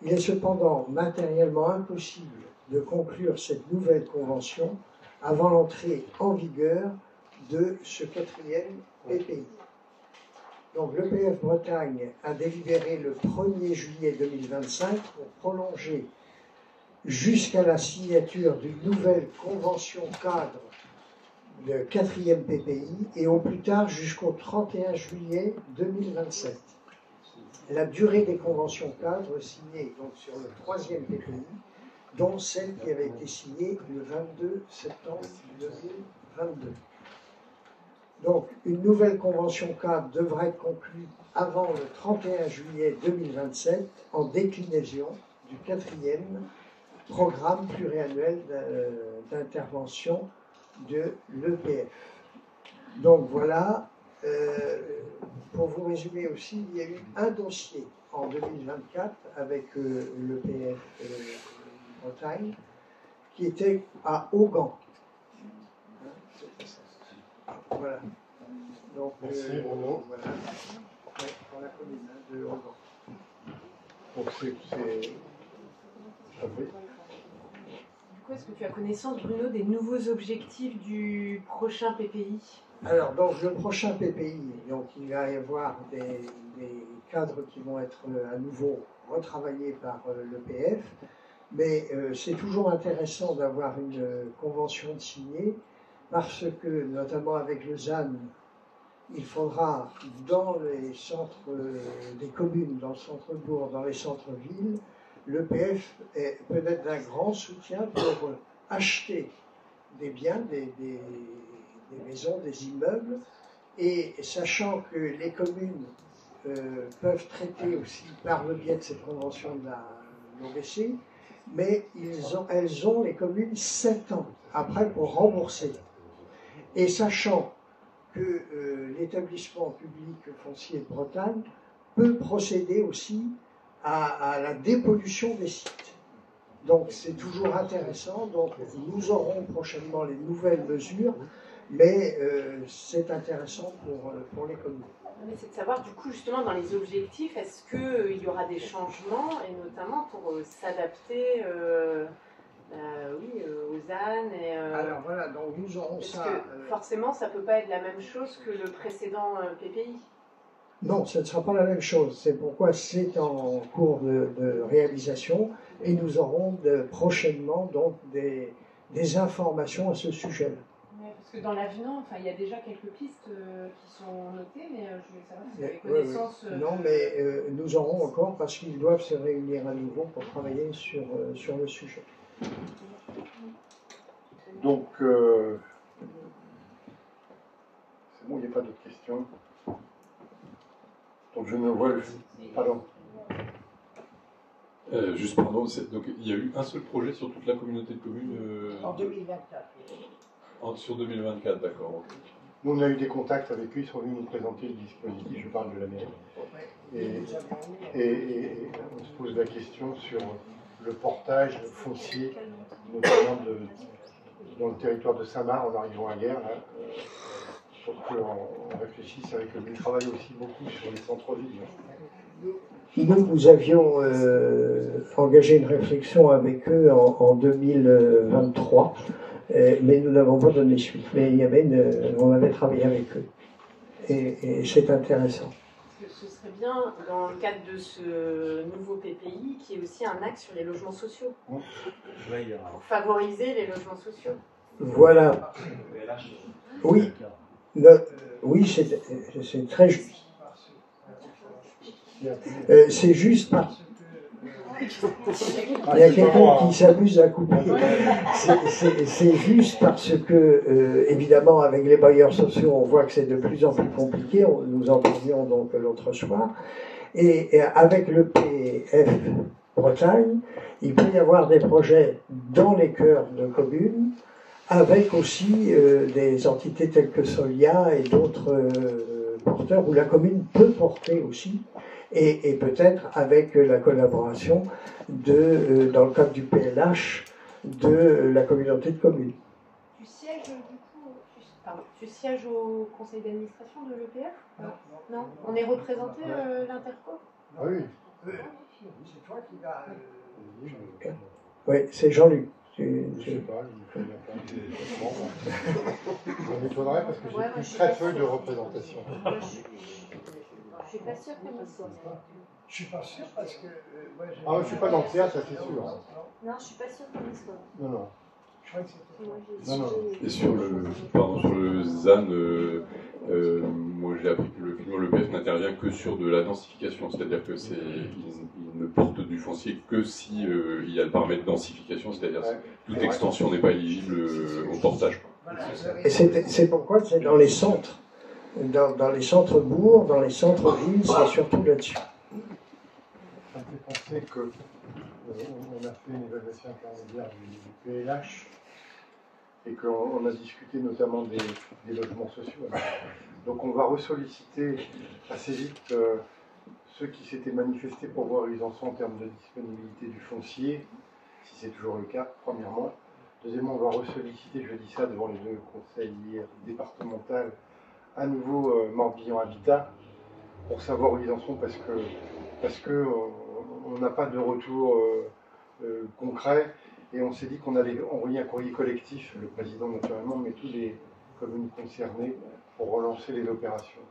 Il est cependant matériellement impossible de conclure cette nouvelle convention avant l'entrée en vigueur de ce 4e PPI. Donc l'EPF Bretagne a délibéré le 1er juillet 2025 pour prolonger jusqu'à la signature d'une nouvelle convention cadre de 4e PPI et au plus tard jusqu'au 31 juillet 2027. La durée des conventions cadres signées donc sur le 3e PPI, dont celle qui avait été signée le 22 septembre 2022. Donc, une nouvelle convention cadre devrait être conclue avant le 31 juillet 2027 en déclinaison du 4e programme pluriannuel d'intervention de l'EPF. Donc voilà, pour vous résumer aussi, il y a eu un dossier en 2024 avec l'EPF Bretagne qui était à Augan. Voilà. Donc, merci Bruno. Voilà. Ouais, pour la commune de Augan. Donc c'est... Du coup, est-ce que tu as connaissance, Bruno, des nouveaux objectifs du prochain PPI? Alors, donc le prochain PPI, donc, il va y avoir des cadres qui vont être à nouveau retravaillés par l'EPF, mais c'est toujours intéressant d'avoir une convention signée parce que, notamment avec le ZAN, il faudra, dans les centres des communes, dans le centre-bourg, dans les centres-villes, l'EPF peut être d'un grand soutien pour acheter des biens, des maisons, des immeubles, et sachant que les communes peuvent traiter aussi par le biais de cette convention de l'OBC, mais elles ont, les communes, 7 ans après pour rembourser. Et sachant que l'établissement public foncier de Bretagne peut procéder aussi à la dépollution des sites. Donc c'est toujours intéressant. Donc nous aurons prochainement les nouvelles mesures, mais c'est intéressant pour les communes. Mais c'est de savoir, du coup, justement, dans les objectifs, est-ce qu'il y aura des changements, et notamment pour s'adapter aux ZAN Alors voilà, donc nous aurons parce ça. Que, forcément, ça ne peut pas être la même chose que le précédent PPI. Non, ce ne sera pas la même chose. C'est pourquoi c'est en cours de réalisation et nous aurons prochainement donc des informations à ce sujet-là. Parce que dans l'avenant, il y a déjà quelques pistes qui sont notées, mais je voulais savoir si vous avez connaissance. Non, mais nous aurons encore, parce qu'ils doivent se réunir à nouveau pour travailler sur le sujet. Donc, c'est bon, il n'y a pas d'autres questions. Donc je me vois... Pardon. Juste pardon, donc il y a eu un seul projet sur toute la communauté de communes En 2024. Sur 2024, d'accord. Nous, on a eu des contacts avec eux, ils sont venus nous présenter le dispositif, je parle de la mairie. Et on se pose la question sur le portage foncier, notamment dans le territoire de Saint-Marc, en arrivant à Guerre, pour qu'on réfléchisse avec eux. Ils travaillent aussi beaucoup sur les centres-villes. Nous avions engagé une réflexion avec eux en 2023, mais nous n'avons pas donné suite. Mais on avait travaillé avec eux. Et c'est intéressant. Ce serait bien, dans le cadre de ce nouveau PPI, qu'il y ait aussi un axe sur les logements sociaux. Pour favoriser les logements sociaux. Voilà. Oui. Oui, c'est très juste. C'est juste parce il y a quelqu'un qui s'amuse à couper. C'est juste parce que, évidemment, avec les bailleurs sociaux, on voit que c'est de plus en plus compliqué. Nous en parlions donc l'autre soir. Et avec le PF Bretagne, il peut y avoir des projets dans les cœurs de communes, avec aussi des entités telles que Solia et d'autres porteurs, où la commune peut porter aussi. Et peut-être avec la collaboration dans le cadre du PLH, de la communauté de communes. Tu sièges, tu sièges au conseil d'administration de l'EPF? Non. On est représenté, l'Interco? Oui. C'est toi qui vas. Oui, c'est Jean-Luc. Je sais pas, il ne pas. Ça m'étonnerait parce que j'ai plus très feuille de représentation. Je suis pas sûre qu'on y soit. Je suis pas sûr parce que. Ah, je suis pas dans le théâtre, ça c'est sûr. Non, je suis pas sûre qu'on y soit. Non, non. Je crois que c'était. Non, non. Et sur le ZAN, moi j'ai appris que finalement, le PF n'intervient que sur de la densification, c'est-à-dire que il ne porte du foncier que si il y a le paramètre densification, c'est-à-dire toute extension n'est pas éligible au portage. Et c'est pourquoi c'est dans les centres, dans les centres-bourgs, dans les centres-villes, c'est surtout là-dessus. Ça me fait penser que on a fait une évaluation intermédiaire du PLH et qu'on a discuté notamment des logements sociaux. Donc on va ressolliciter assez vite ceux qui s'étaient manifestés pour voir où ils en sont en termes de disponibilité du foncier, si c'est toujours le cas, premièrement. Deuxièmement, on va ressolliciter, je dis ça devant les deux conseils départementaux, à nouveau Morbihan Habitat, pour savoir où ils en sont, parce que on n'a pas de retour concret, et on s'est dit qu'on allait envoyer un courrier collectif, le président naturellement, mais tous les communes concernées, pour relancer les opérations.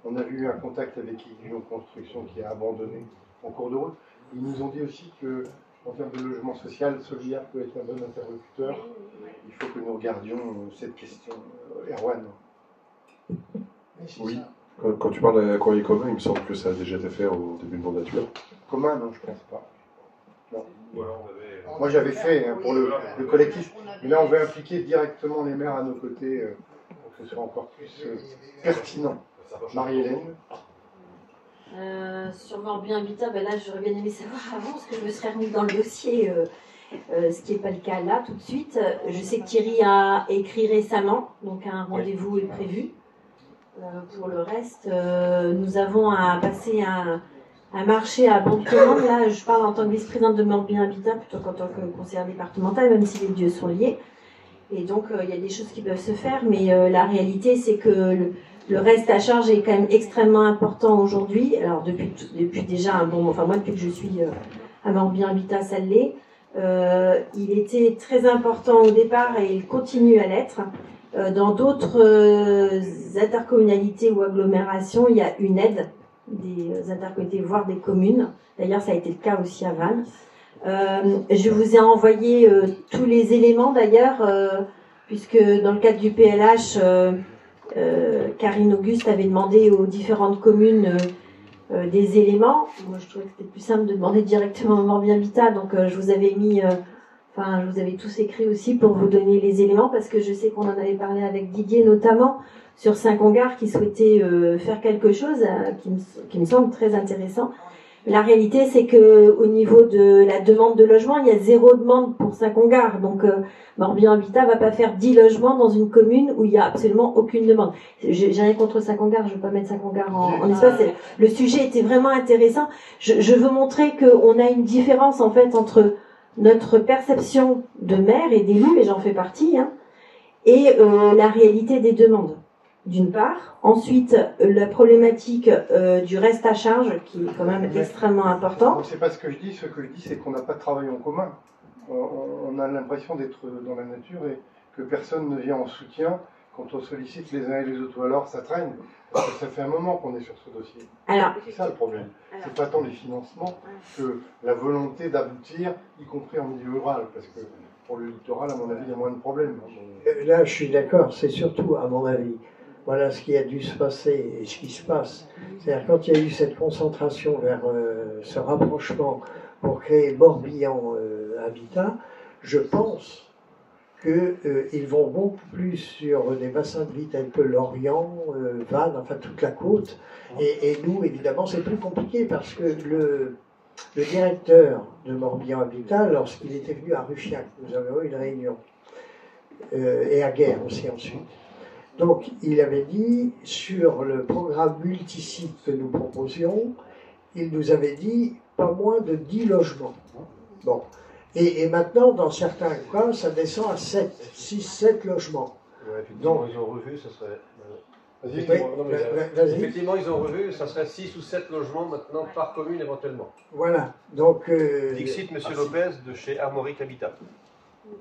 On a eu un contact avec Iguillon Construction qui a abandonné en cours de route. Ils nous ont dit aussi que, en termes de logement social, Solidaire peut être un bon interlocuteur. Il faut que nous regardions cette question. Erwan. Oui. Quand tu parles d'un courrier commun, il me semble que ça a déjà été fait au début de mandature. Commun, non, je ne pense pas. Non. Moi, j'avais fait pour le collectif. Mais là, on veut impliquer directement les maires à nos côtés pour que ce soit encore plus pertinent. Marie-Hélène. Sur Morbihan Habitat, ben là, j'aurais bien aimé savoir avant, parce que je me serais remis dans le dossier, ce qui n'est pas le cas là tout de suite. Je sais que Thierry a écrit récemment, donc un rendez-vous est prévu. Pour le reste, nous avons à passer un marché à bon de commande. Là, je parle en tant que vice-présidente de Morbihan Habitat plutôt qu'en tant que conseillère départementale, même si les deux sont liés. Et donc, il y a des choses qui peuvent se faire, mais la réalité, c'est que le reste à charge est quand même extrêmement important aujourd'hui. Alors, depuis déjà un bon moment, enfin moi, depuis que je suis à Morbihan Habitat, ça l'est. Il était très important au départ et il continue à l'être. Dans d'autres intercommunalités ou agglomérations, il y a une aide des intercommunalités, voire des communes. D'ailleurs, ça a été le cas aussi à Vannes. Je vous ai envoyé tous les éléments d'ailleurs, puisque dans le cadre du PLH, Karine Auguste avait demandé aux différentes communes des éléments. Moi, je trouvais que c'était plus simple de demander directement à Morbihan Habitat, donc je vous avais mis... je vous avais tous écrit aussi pour vous donner les éléments, parce que je sais qu'on en avait parlé avec Didier notamment sur Saint-Congar qui souhaitait faire quelque chose qui me semble très intéressant. La réalité, c'est que au niveau de la demande de logement, il y a 0 demande pour Saint-Congar. Donc Morbihan Habitat va pas faire 10 logements dans une commune où il y a absolument aucune demande. J'ai rien contre Saint-Congar, je veux pas mettre Saint-Congar en espace. Le sujet était vraiment intéressant. Je veux montrer qu'on a une différence en fait entre notre perception de maire et d'élus, et j'en fais partie, et la réalité des demandes, d'une part. Ensuite, la problématique du reste à charge, qui est quand même extrêmement important. C'est pas ce que je dis. Ce que je dis, c'est qu'on n'a pas de travail en commun. On a l'impression d'être dans la nature et que personne ne vient en soutien quand on sollicite les uns et les autres. Ou alors, ça traîne. Parce que ça fait un moment qu'on est sur ce dossier. C'est ça le problème. C'est pas tant les financements que la volonté d'aboutir, y compris en milieu rural. Parce que pour le littoral, à mon avis, il y a moins de problèmes. Là, je suis d'accord. C'est surtout, à mon avis, voilà ce qui a dû se passer et ce qui se passe. C'est-à-dire quand il y a eu cette concentration vers ce rapprochement pour créer Morbihan Habitat, je pense qu'ils vont beaucoup plus sur des bassins de vie tels que l'Orient, Vannes, enfin toute la côte. Et nous, évidemment, c'est plus compliqué parce que le directeur de Morbihan Habitat, lorsqu'il était venu à Rufiac, nous avons eu une réunion, et à Guerre aussi ensuite. Donc, il avait dit, sur le programme multisite que nous proposions, il nous avait dit pas moins de 10 logements. Bon. Et maintenant, dans certains cas, ça descend à 7, 6, 7 logements. Ouais, donc, ils ont revu, ça serait... Vas-y, Effectivement, ils ont revu, ça serait 6 ou 7 logements maintenant par commune éventuellement. Voilà, donc... Dixit, M. Lopez, de chez Armorique Habitat.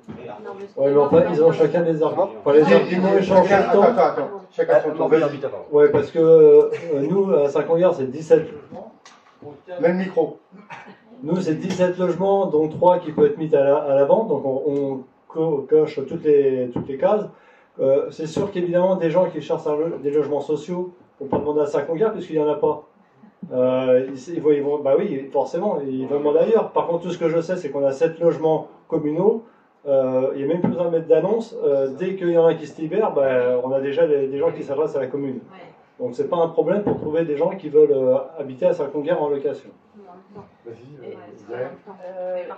Ouais, mais enfin, ils ont chacun des arguments. Enfin, les arguments échangent tout le temps. Attends. Chacun son tour. Ouais, parce que nous, à Saint-Conguer, c'est 17. Même micro. Nous, c'est 17 logements, dont 3 qui peuvent être mis à la vente. Donc, on coche toutes les cases. C'est sûr qu'évidemment, des gens qui cherchent des logements sociaux vont pas demander à Saint-Conguer, puisqu'il n'y en a pas. Ils vont, bah oui, forcément, ils vont demander ailleurs. Par contre, tout ce que je sais, c'est qu'on a 7 logements communaux. Il n'y a même plus besoin de mettre d'annonce. Dès qu'il y en a qui se libèrent, on a déjà des gens qui s'adressent à la commune. Donc c'est pas un problème pour trouver des gens qui veulent habiter à Saint-Conguer en location.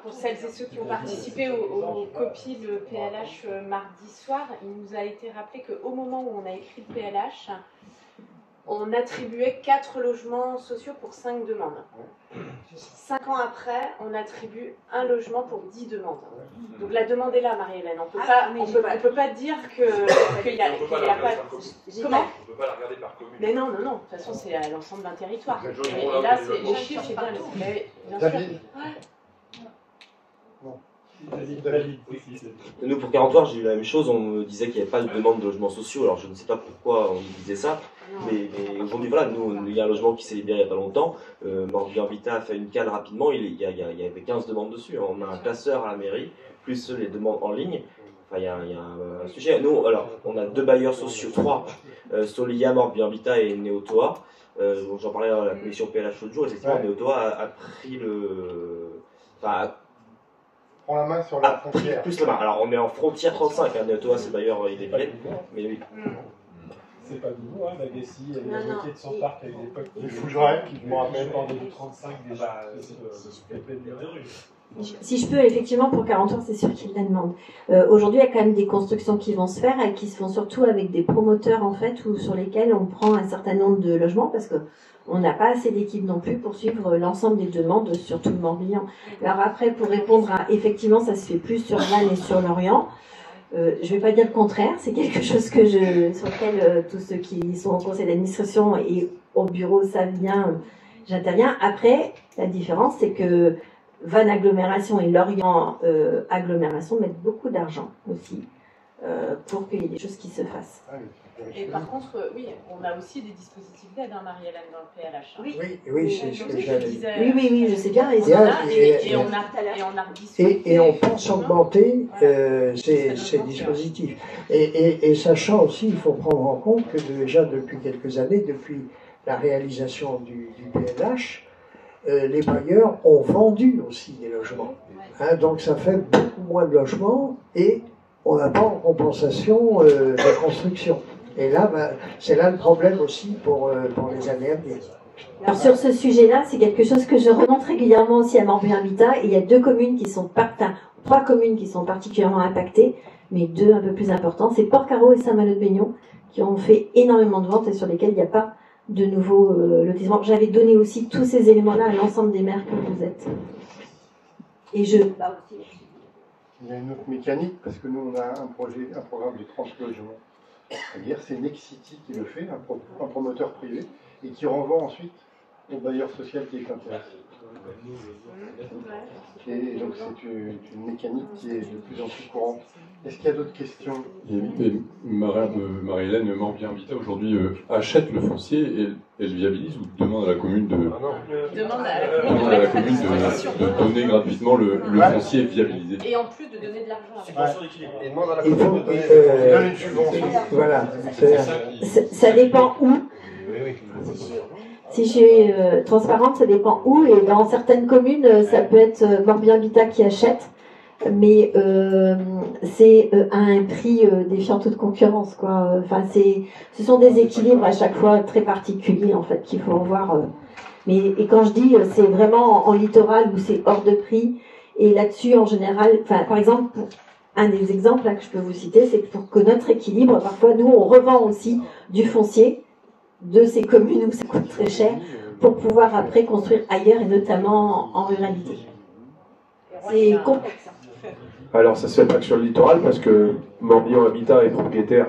Pour celles et ceux qui ont participé aux copies de PLH mardi soir, il nous a été rappelé qu'au moment où on a écrit le PLH, on attribuait 4 logements sociaux pour 5 demandes. 5 ans après, on attribue un logement pour 10 demandes. Donc la demande est là, Marie-Hélène. On ne peut pas dire qu'il n'y a pas... Comment ? On ne peut pas la regarder par commune. Mais non. De toute façon, c'est à l'ensemble d'un territoire. Et là, les chiffres, c'est bien. Mais bien sûr. Nous, pour 40 j'ai eu la même chose. On me disait qu'il n'y avait pas de demande de logements sociaux. Alors, je ne sais pas pourquoi on nous disait ça. Mais aujourd'hui, voilà, nous, il y a un logement qui s'est libéré il n'y a pas longtemps. Morbihan Habitat a fait une cale rapidement. Il y avait 15 demandes dessus. On a un classeur à la mairie, plus les demandes en ligne. Enfin, il y a un sujet. Nous, alors, on a 2 bailleurs sociaux, 3. Solia, Morbihan Habitat et Néotoa. J'en parlais à la commission PLH l'autre jour. Effectivement, Néotoa a pris le... Enfin, prend la main sur la frontière. Plus la main. Alors on est en frontière 35, hein, Néotoa c'est d'ailleurs il est palais, mais oui. C'est pas nouveau, hein, la Gessie, elle a moitié de son parc à une époque. Les Fougerets, qui je me rappelle. En 2035 déjà, c'est plein de rues. Si je peux, effectivement, pour 40 heures, c'est sûr qu'il la demande. Aujourd'hui, il y a quand même des constructions qui vont se faire et qui se font surtout avec des promoteurs, en fait, sur lesquels on prend un certain nombre de logements parce que on n'a pas assez d'équipes non plus pour suivre l'ensemble des demandes sur tout le Morbihan. Alors après, pour répondre à, effectivement, ça se fait plus sur Vannes et sur Lorient. Je ne vais pas dire le contraire, c'est quelque chose sur lequel tous ceux qui sont au conseil d'administration et au bureau savent bien, j'interviens. Après, la différence, c'est que Vannes Agglomération et Lorient Agglomération mettent beaucoup d'argent aussi pour qu'il y ait des choses qui se fassent. Et par contre, oui, on a aussi des dispositifs d'aide, hein, Marie-Hélène, dans le PLH. Hein. Oui, c'est ce que j'allais dire. Oui, je sais bien. Et on pense augmenter ces dispositifs. Et sachant aussi, il faut prendre en compte que déjà depuis quelques années, depuis la réalisation du PLH, les bailleurs ont vendu aussi des logements. Hein, donc ça fait beaucoup moins de logements et on n'a pas en compensation de construction. Et là, c'est là le problème aussi pour les années à venir. Alors sur ce sujet-là, c'est quelque chose que je remonte régulièrement aussi à Morbihan Habitat. Et il y a 3 communes qui sont particulièrement impactées, mais 2 un peu plus importantes. C'est Port-Carreau et Saint-Malo-de-Baignon qui ont fait énormément de ventes et sur lesquelles il n'y a pas de nouveaux lotissements. J'avais donné aussi tous ces éléments-là à l'ensemble des maires que vous êtes. Et il y a une autre mécanique, parce que nous, on a un programme de 30 logements. C'est-à-dire, c'est Nexity qui le fait, un promoteur privé, et qui renvoie ensuite au bailleur social qui est intéressé. Et donc, c'est une mécanique qui est de plus en plus courante. Est-ce qu'il y a d'autres questions? Marie-Hélène Morbihan Habitat aujourd'hui achète le foncier et elle viabilise ou demande à la commune de donner gratuitement le foncier viabilisé. Et en plus de donner de l'argent. Et demande à la commune de donner une subvention. Voilà. Ça dépend où. Si je suis transparente, ça dépend où. Et dans certaines communes, ça peut être Morbihan Habitat qui achète. Mais c'est à un prix défiant toute concurrence, quoi. Enfin, ce sont des équilibres à chaque fois très particuliers, en fait, qu'il faut voir. Et quand je dis, c'est vraiment en littoral où c'est hors de prix. Et là-dessus, en général, enfin, par exemple, un des exemples là, que je peux vous citer, c'est que pour que notre équilibre, parfois, nous, on revend aussi du foncier de ces communes où ça coûte très cher pour pouvoir après construire ailleurs et notamment en ruralité. C'est complexe. Alors ça se fait pas que sur le littoral parce que Morbihan Habitat est propriétaire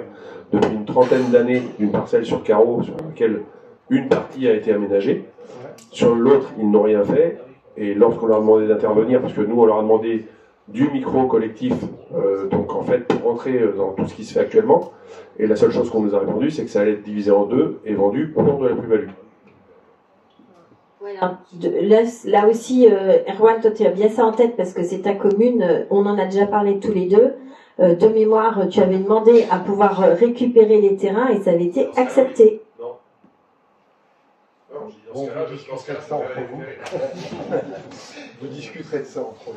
depuis une trentaine d'années d'une parcelle sur carreau sur laquelle une partie a été aménagée. Sur l'autre, ils n'ont rien fait. Et lorsqu'on leur a demandé d'intervenir, parce que nous, on leur a demandé du micro collectif, donc en fait, pour rentrer dans tout ce qui se fait actuellement. Et la seule chose qu'on nous a répondu, c'est que ça allait être divisé en deux et vendu pour de la plus-value. Voilà. Là aussi, Erwan, toi tu as bien ça en tête parce que c'est ta commune, on en a déjà parlé tous les deux. De mémoire, tu avais demandé à pouvoir récupérer les terrains et ça avait été accepté. Bon, vous discuterez de ça entre vous. Vous discuterez de ça entre vous.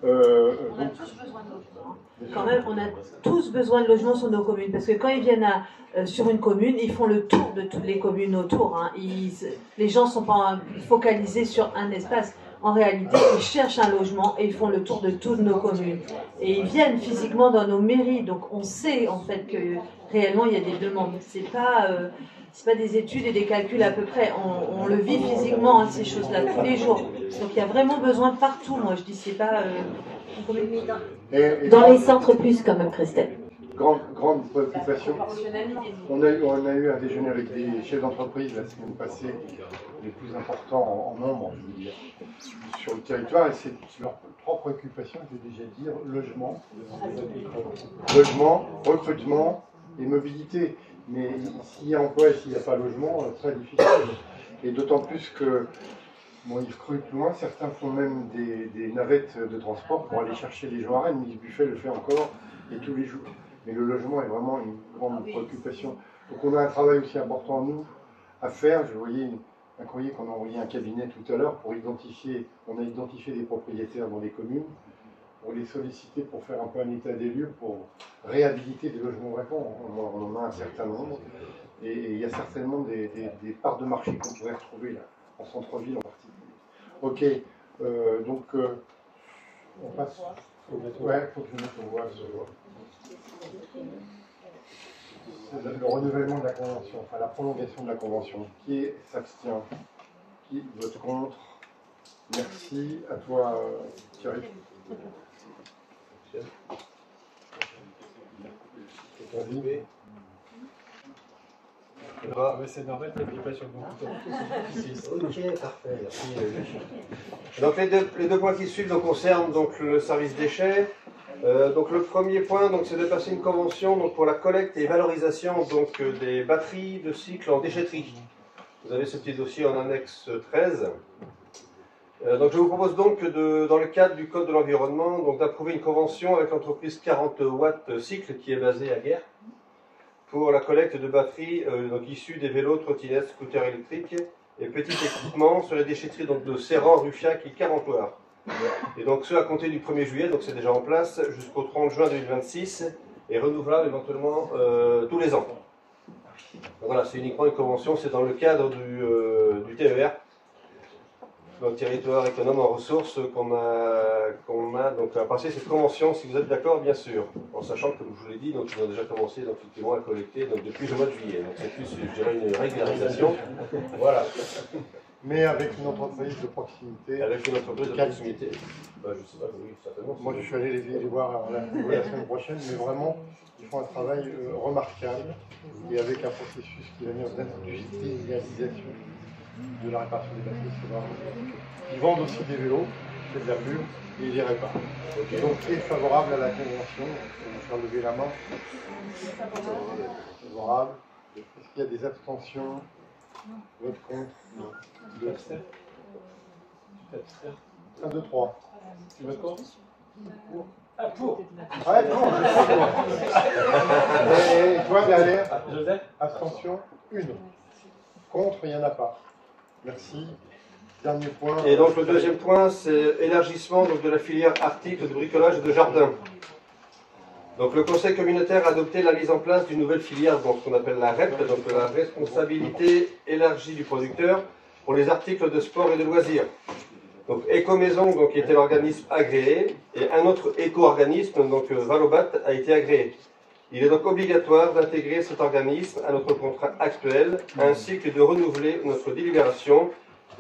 On a tous besoin de logement. Quand même, on a tous besoin de logement sur nos communes, parce que quand ils viennent sur une commune, ils font le tour de toutes les communes autour. Hein. Les gens ne sont pas focalisés sur un espace. En réalité, ils cherchent un logement et ils font le tour de toutes nos communes. Et ils viennent physiquement dans nos mairies, donc on sait en fait que réellement il y a des demandes. C'est pas des études et des calculs à peu près. On le vit physiquement, hein, ces choses-là, tous les jours. Donc il y a vraiment besoin partout. Moi, je dis, c'est pas... Dans les centres plus, quand même, Christelle. Grande préoccupation. On a eu un déjeuner avec des chefs d'entreprise la semaine passée, les plus importants en nombre, je veux dire, sur le territoire, et c'est leur trois préoccupations, je vais déjà dire, logement, recrutement et mobilité. Mais s'il y a emploi et s'il n'y a pas logement, très difficile. Et d'autant plus que, bon, ils recrutent loin, certains font même des navettes de transport pour aller chercher les gens à Rennes. Miss Buffet le fait encore, et tous les jours. Mais le logement est vraiment une grande préoccupation. Donc on a un travail aussi important, nous, à faire. Je voyais un courrier qu'on a envoyé à un cabinet tout à l'heure pour identifier, on a identifié des propriétaires dans les communes, pour les solliciter pour faire un peu un état des lieux, pour réhabiliter des logements vacants. On en a un certain nombre. Et il y a certainement des parts de marché qu'on pourrait retrouver là, en centre-ville en particulier. Ok, donc on passe. Ouais, il faut que je mette au voix le renouvellement de la convention, enfin la prolongation de la convention. Qui s'abstient? Qui vote contre? Merci. À toi, Thierry. C'est normal, tu n'appuies pas sur le bon bouton. Ok, parfait, merci. Donc les deux points qui suivent donc, concernent donc, le service déchets. Donc le premier point, donc, c'est de passer une convention donc, pour la collecte et valorisation donc, des batteries de cycle en déchetterie. Vous avez ce petit dossier en annexe 13. Donc je vous propose donc, dans le cadre du Code de l'environnement, d'approuver une convention avec l'entreprise 40 watts cycle qui est basée à Guerre pour la collecte de batteries issues des vélos, trottinettes, scooters électriques et petits équipements sur les déchetteries donc, de Serran, Ruffiac et Carentoir. Et donc ce à compter du 1er juillet, donc c'est déjà en place, jusqu'au 30 juin 2026 et renouvelable éventuellement tous les ans. Donc voilà, c'est uniquement une convention, c'est dans le cadre du TER, donc territoire économe en ressources, qu'on a donc à passer cette convention, si vous êtes d'accord, bien sûr, en sachant que, comme je vous l'ai dit, donc ils ont déjà commencé donc, effectivement à collecter donc, depuis le mois de juillet. Donc c'est plus, je dirais, une régularisation. Voilà. Mais avec une entreprise de proximité. Avec une entreprise de proximité. Bah, je sais pas, oui, certainement. Moi, je suis allé les voir la semaine prochaine, mais vraiment, ils font un travail remarquable et avec un processus qui va venir d'industrialisation de la réparation des batteries. C'est vraiment... Ils vendent aussi des vélos, c'est de la pub, et ils les réparent. Okay. Donc, qui est favorable à la convention? Je vais vous faire lever la main. Favorable. Est-ce qu'il y a des abstentions? Vote contre? Non. 2. 1, 2, 3. Tu votes contre? Pour. Ah, pour! Ouais, non, je suis pour. Et toi, derrière? Joseph? Abstention? 1. Contre, il n'y en a pas. Merci. Dernier point. Et donc le deuxième point, c'est élargissement donc, de la filière article de bricolage et de jardin. Donc le Conseil communautaire a adopté la mise en place d'une nouvelle filière, donc, qu'on appelle la REP, donc la responsabilité élargie du producteur pour les articles de sport et de loisirs. Donc Éco-Maison, donc, qui était l'organisme agréé, et un autre éco-organisme, donc Valobat, a été agréé. Il est donc obligatoire d'intégrer cet organisme à notre contrat actuel, ainsi que de renouveler notre délibération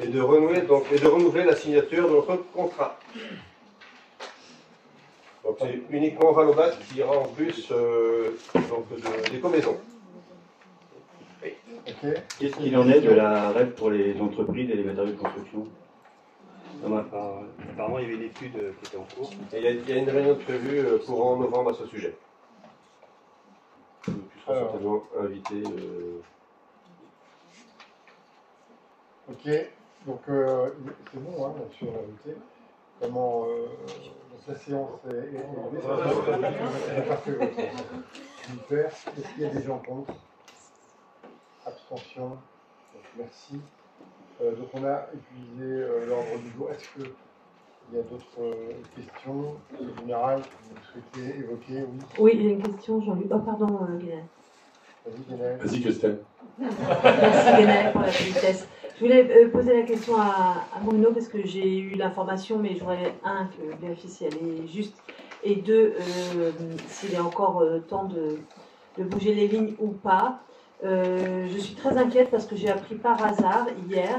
et de renouveler la signature de notre contrat. Donc c'est uniquement Valobat qui ira en plus des commaisons. Qu'est-ce qu'il en est de la REP pour les entreprises et les matériaux de construction? Apparemment, il y avait une étude qui était en cours. Et il y a une réunion prévue courant novembre à ce sujet. Tu seras certainement invité. Ok, donc c'est bon, hein, sur l'invité. Comment la séance est parfaite. Super. Est-ce qu'il y a des gens contre? Abstention. Donc, merci. Donc on a épuisé l'ordre du jour. Est-ce qu'il y a d'autres questions générales que vous souhaitez évoquer? Oui, il y a une question, Jean-Luc. Oh, pardon, Guénel. Vas-y, Guénel. Vas-y, Christelle. Merci, Guénel, pour la politesse. Je voulais poser la question à Bruno parce que j'ai eu l'information, mais je voudrais, un, que vérifier si elle est juste, et deux, s'il est encore temps de bouger les lignes ou pas. Je suis très inquiète parce que j'ai appris par hasard hier,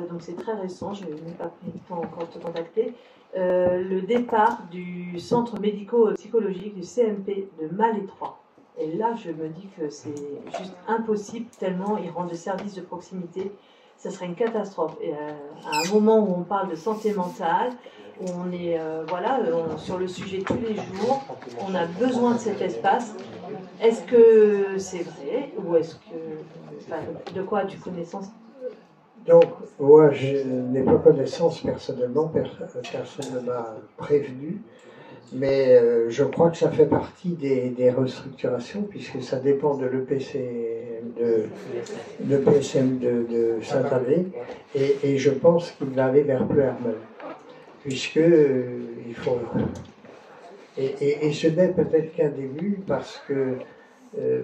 donc c'est très récent, je n'ai même pas pris le temps encore de te contacter, le départ du centre médico-psychologique du CMP de Malétroit. Et là, je me dis que c'est juste impossible, tellement ils rendent des services de proximité. Ça serait une catastrophe. Et à un moment où on parle de santé mentale, où on est sur le sujet tous les jours, on a besoin de cet espace. Est-ce que c'est vrai ou est-ce que... de quoi as-tu connaissance? Donc, moi, je n'ai pas connaissance personnellement, personne ne m'a prévenu, mais je crois que ça fait partie des restructurations, puisque ça dépend de l'EPSM de Saint-Avé, et je pense qu'il va aller vers Pleuhermel, puisque il faut... Et ce n'est peut-être qu'un début, parce que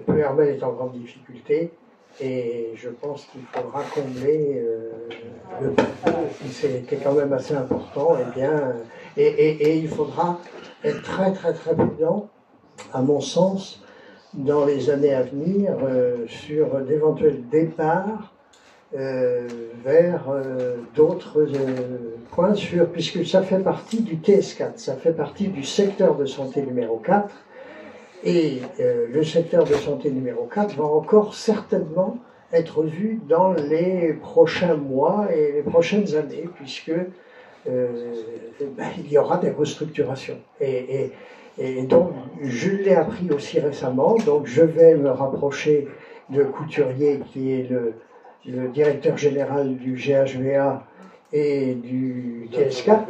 Pleuhermel est en grande difficulté, et je pense qu'il faudra combler le plateau, qui est quand même assez important, et il faudra être très très très prudent, à mon sens, dans les années à venir, sur d'éventuels départs vers d'autres points, puisque ça fait partie du TS4, ça fait partie du secteur de santé numéro 4, et le secteur de santé numéro 4 va encore certainement être vu dans les prochains mois et les prochaines années, puisque il y aura des restructurations. Et donc, je l'ai appris aussi récemment, donc je vais me rapprocher de Couturier, qui est le directeur général du GHVA et du TS4.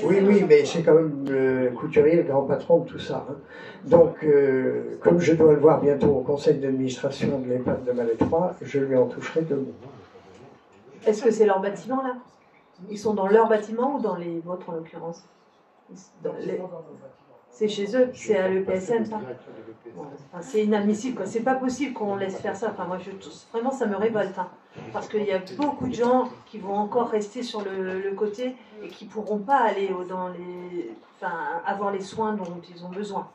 Oui, mais c'est quand même Couturier, le grand patron de tout ça. Hein. Donc, comme je dois le voir bientôt au conseil d'administration de l'EHPAD de Malétroit, je lui en toucherai deux mots. Est-ce que c'est leur bâtiment, là? Ils sont dans leur bâtiment ou dans les vôtres, en l'occurrence? C'est chez eux, c'est à l'EPSM, ça? Enfin, c'est inadmissible, quoi. C'est pas possible qu'on laisse faire ça. Enfin, moi, vraiment, ça me révolte. Hein. Parce qu'il y a beaucoup de gens qui vont encore rester sur le côté et qui pourront pas aller avoir les soins dont ils ont besoin.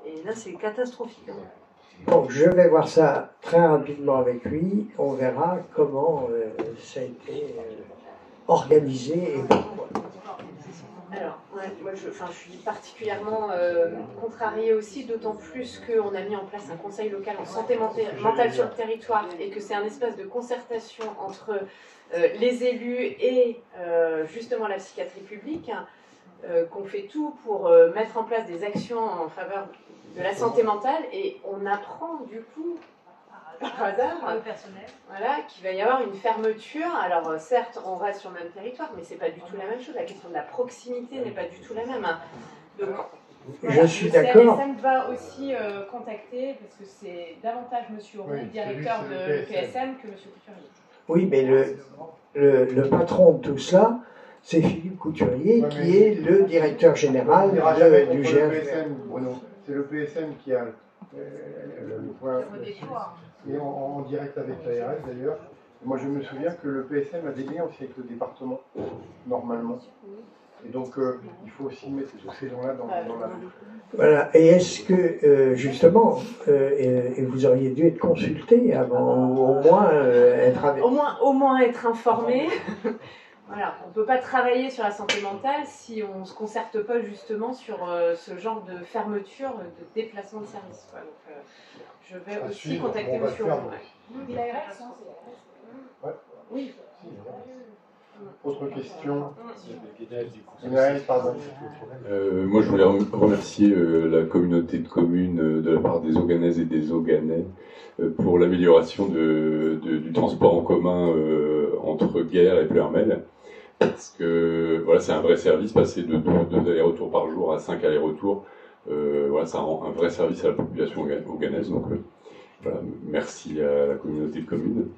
Et là, c'est catastrophique. Hein. Donc, je vais voir ça très rapidement avec lui. On verra comment ça a été organisé et pourquoi. Alors, moi je suis particulièrement contrariée aussi, d'autant plus qu'on a mis en place un conseil local en santé mentale sur le territoire et que c'est un espace de concertation entre les élus et justement la psychiatrie publique, qu'on fait tout pour mettre en place des actions en faveur de la santé mentale, et on apprend du coup par hasard voilà, qu'il va y avoir une fermeture. Alors certes on reste sur le même territoire, mais c'est pas du tout la même chose, la question de la proximité n'est pas du tout la même. Donc, voilà, je suis d'accord. Le CNSM va aussi contacter, parce que c'est davantage M. Roux, directeur de l'EPSM, que M. Couturier. Oui, mais le patron de tout ça, c'est Philippe Couturier, qui est le directeur général du GHVA. C'est le PSM qui a le point, et en direct avec l'ARS d'ailleurs. Moi je me souviens que le PSM a des liens aussi avec le département, normalement. Et donc il faut aussi mettre tous ces gens-là dans la boucle. Voilà, et est-ce que justement, et vous auriez dû être consulté avant, au moins être avec... Au moins être informé. Voilà, on ne peut pas travailler sur la santé mentale si on ne se concerte pas justement sur ce genre de fermeture, de déplacement de service. Quoi. Donc, je vais aussi contacter M. Roux. Et l'ARS, non, c'est l'ARS. Oui. Autre question? Moi, je voulais remercier la communauté de communes de la part des Auganaises et des Auganais pour l'amélioration du transport en commun entre Guerre et Pleurmel. Parce que voilà, c'est un vrai service, passer de 2 allers-retours par jour à 5 allers-retours, voilà, ça rend un vrai service à la population auganaise. Donc voilà, merci à la communauté de communes.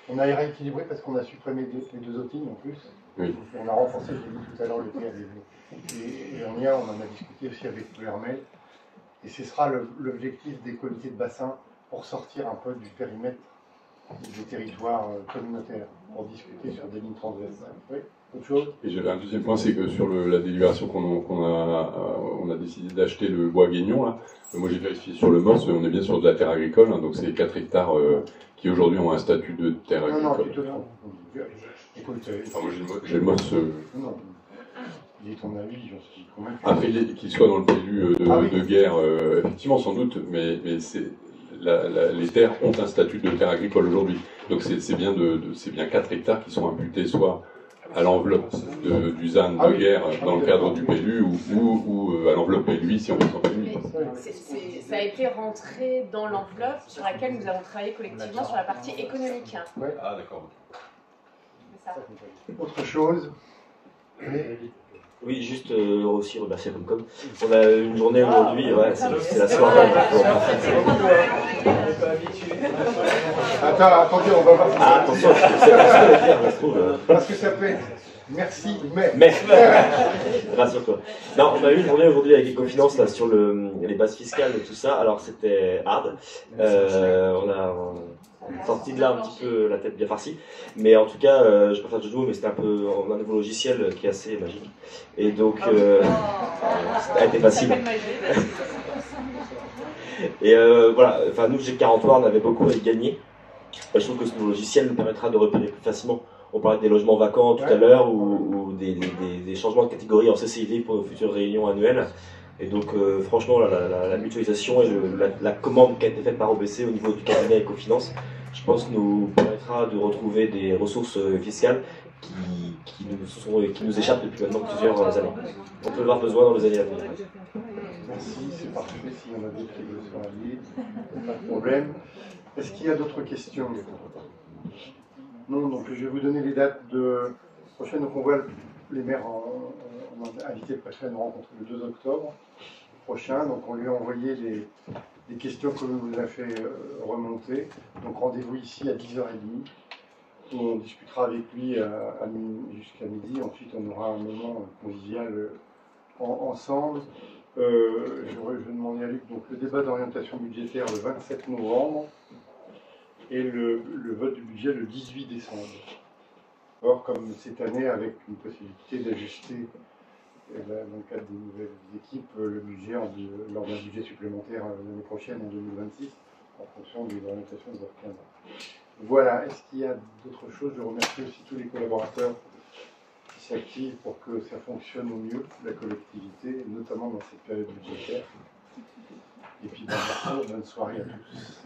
On a rééquilibré parce qu'on a supprimé les 2 outils en plus. Oui. On a renforcé, j'ai dit tout à l'heure, le TADV. Et on en a discuté aussi avec Pleurmel. Et ce sera l'objectif des comités de bassin pour sortir un peu du périmètre des territoires communautaires, pour discuter sur des lignes transversales. Oui, autre chose? Et j'avais un deuxième point, c'est que sur la délibération on a décidé d'acheter le bois guignon, là. Moi j'ai vérifié sur le MOS, on est bien sur de la terre agricole, hein, donc c'est 4 hectares qui aujourd'hui ont un statut de terre agricole. Non, plutôt non. Écoute, enfin, moi j'ai le MOS. Non. Dis ton avis, j'en suis convaincu. Après, qu'il soit dans le PLU de Guerre, effectivement, sans doute, mais c'est. Les terres ont un statut de terre agricole aujourd'hui. Donc c'est bien 4 hectares qui sont imputés soit à l'enveloppe du ZAN de Guerre dans le cadre du PLU ou à l'enveloppe PLU si on veut s'en PLU. Ça a été rentré dans l'enveloppe sur laquelle nous avons travaillé collectivement sur la partie économique. Ouais. Ah d'accord. C'est ça. Autre chose? Oui, juste aussi remercier Comcom. On a une journée aujourd'hui, ouais, c'est la soirée. Attendez, on va voir. Ah, attention, c'est pas ce que je veux dire, ça se trouve. Parce que ça peut être merci, mais. Rassure-toi. Non, on a eu une journée aujourd'hui avec Ecofinance là, sur les bases fiscales et tout ça. Alors c'était hard. On a sorti de là un petit peu la tête bien farcie. Mais en tout cas, je préfère Jojo, mais c'était on a un nouveau logiciel qui est assez magique. Et donc, ça a été facile. Et voilà, enfin nous, G43, on avait beaucoup à y gagner. Je trouve que ce nouveau logiciel nous permettra de repérer plus facilement. On parlait des logements vacants tout à l'heure ou des changements de catégorie en CCID pour nos futures réunions annuelles. Et donc franchement, la mutualisation et la commande qui a été faite par OBC au niveau du cabinet Ecofinance, je pense nous permettra de retrouver des ressources fiscales qui nous échappent depuis maintenant plusieurs années. On peut avoir besoin dans les années à venir. Merci, c'est parfait. S'il y en a d'autres qui veulent se rallier, pas de problème. Est-ce qu'il y a d'autres questions? Non, donc je vais vous donner les dates prochaines. Donc on voit les maires, on a invité le préfet à nous rencontrer le 2 octobre prochain. Donc on lui a envoyé les questions que l'on nous a fait remonter. Donc rendez-vous ici à 10h30 où on discutera avec lui jusqu'à midi. Ensuite on aura un moment convivial ensemble. Je demandais à Luc donc le débat d'orientation budgétaire le 27 novembre et le vote du budget le 18 décembre. Or, comme cette année, avec une possibilité d'ajuster dans le cadre des nouvelles équipes le budget lors d'un budget supplémentaire l'année prochaine, en 2026, en fonction des orientations de votre cadre. Voilà, est-ce qu'il y a d'autres choses? Je remercie aussi tous les collaborateurs qui s'activent pour que ça fonctionne au mieux, la collectivité, notamment dans cette période budgétaire. Et puis, bonne soirée à tous.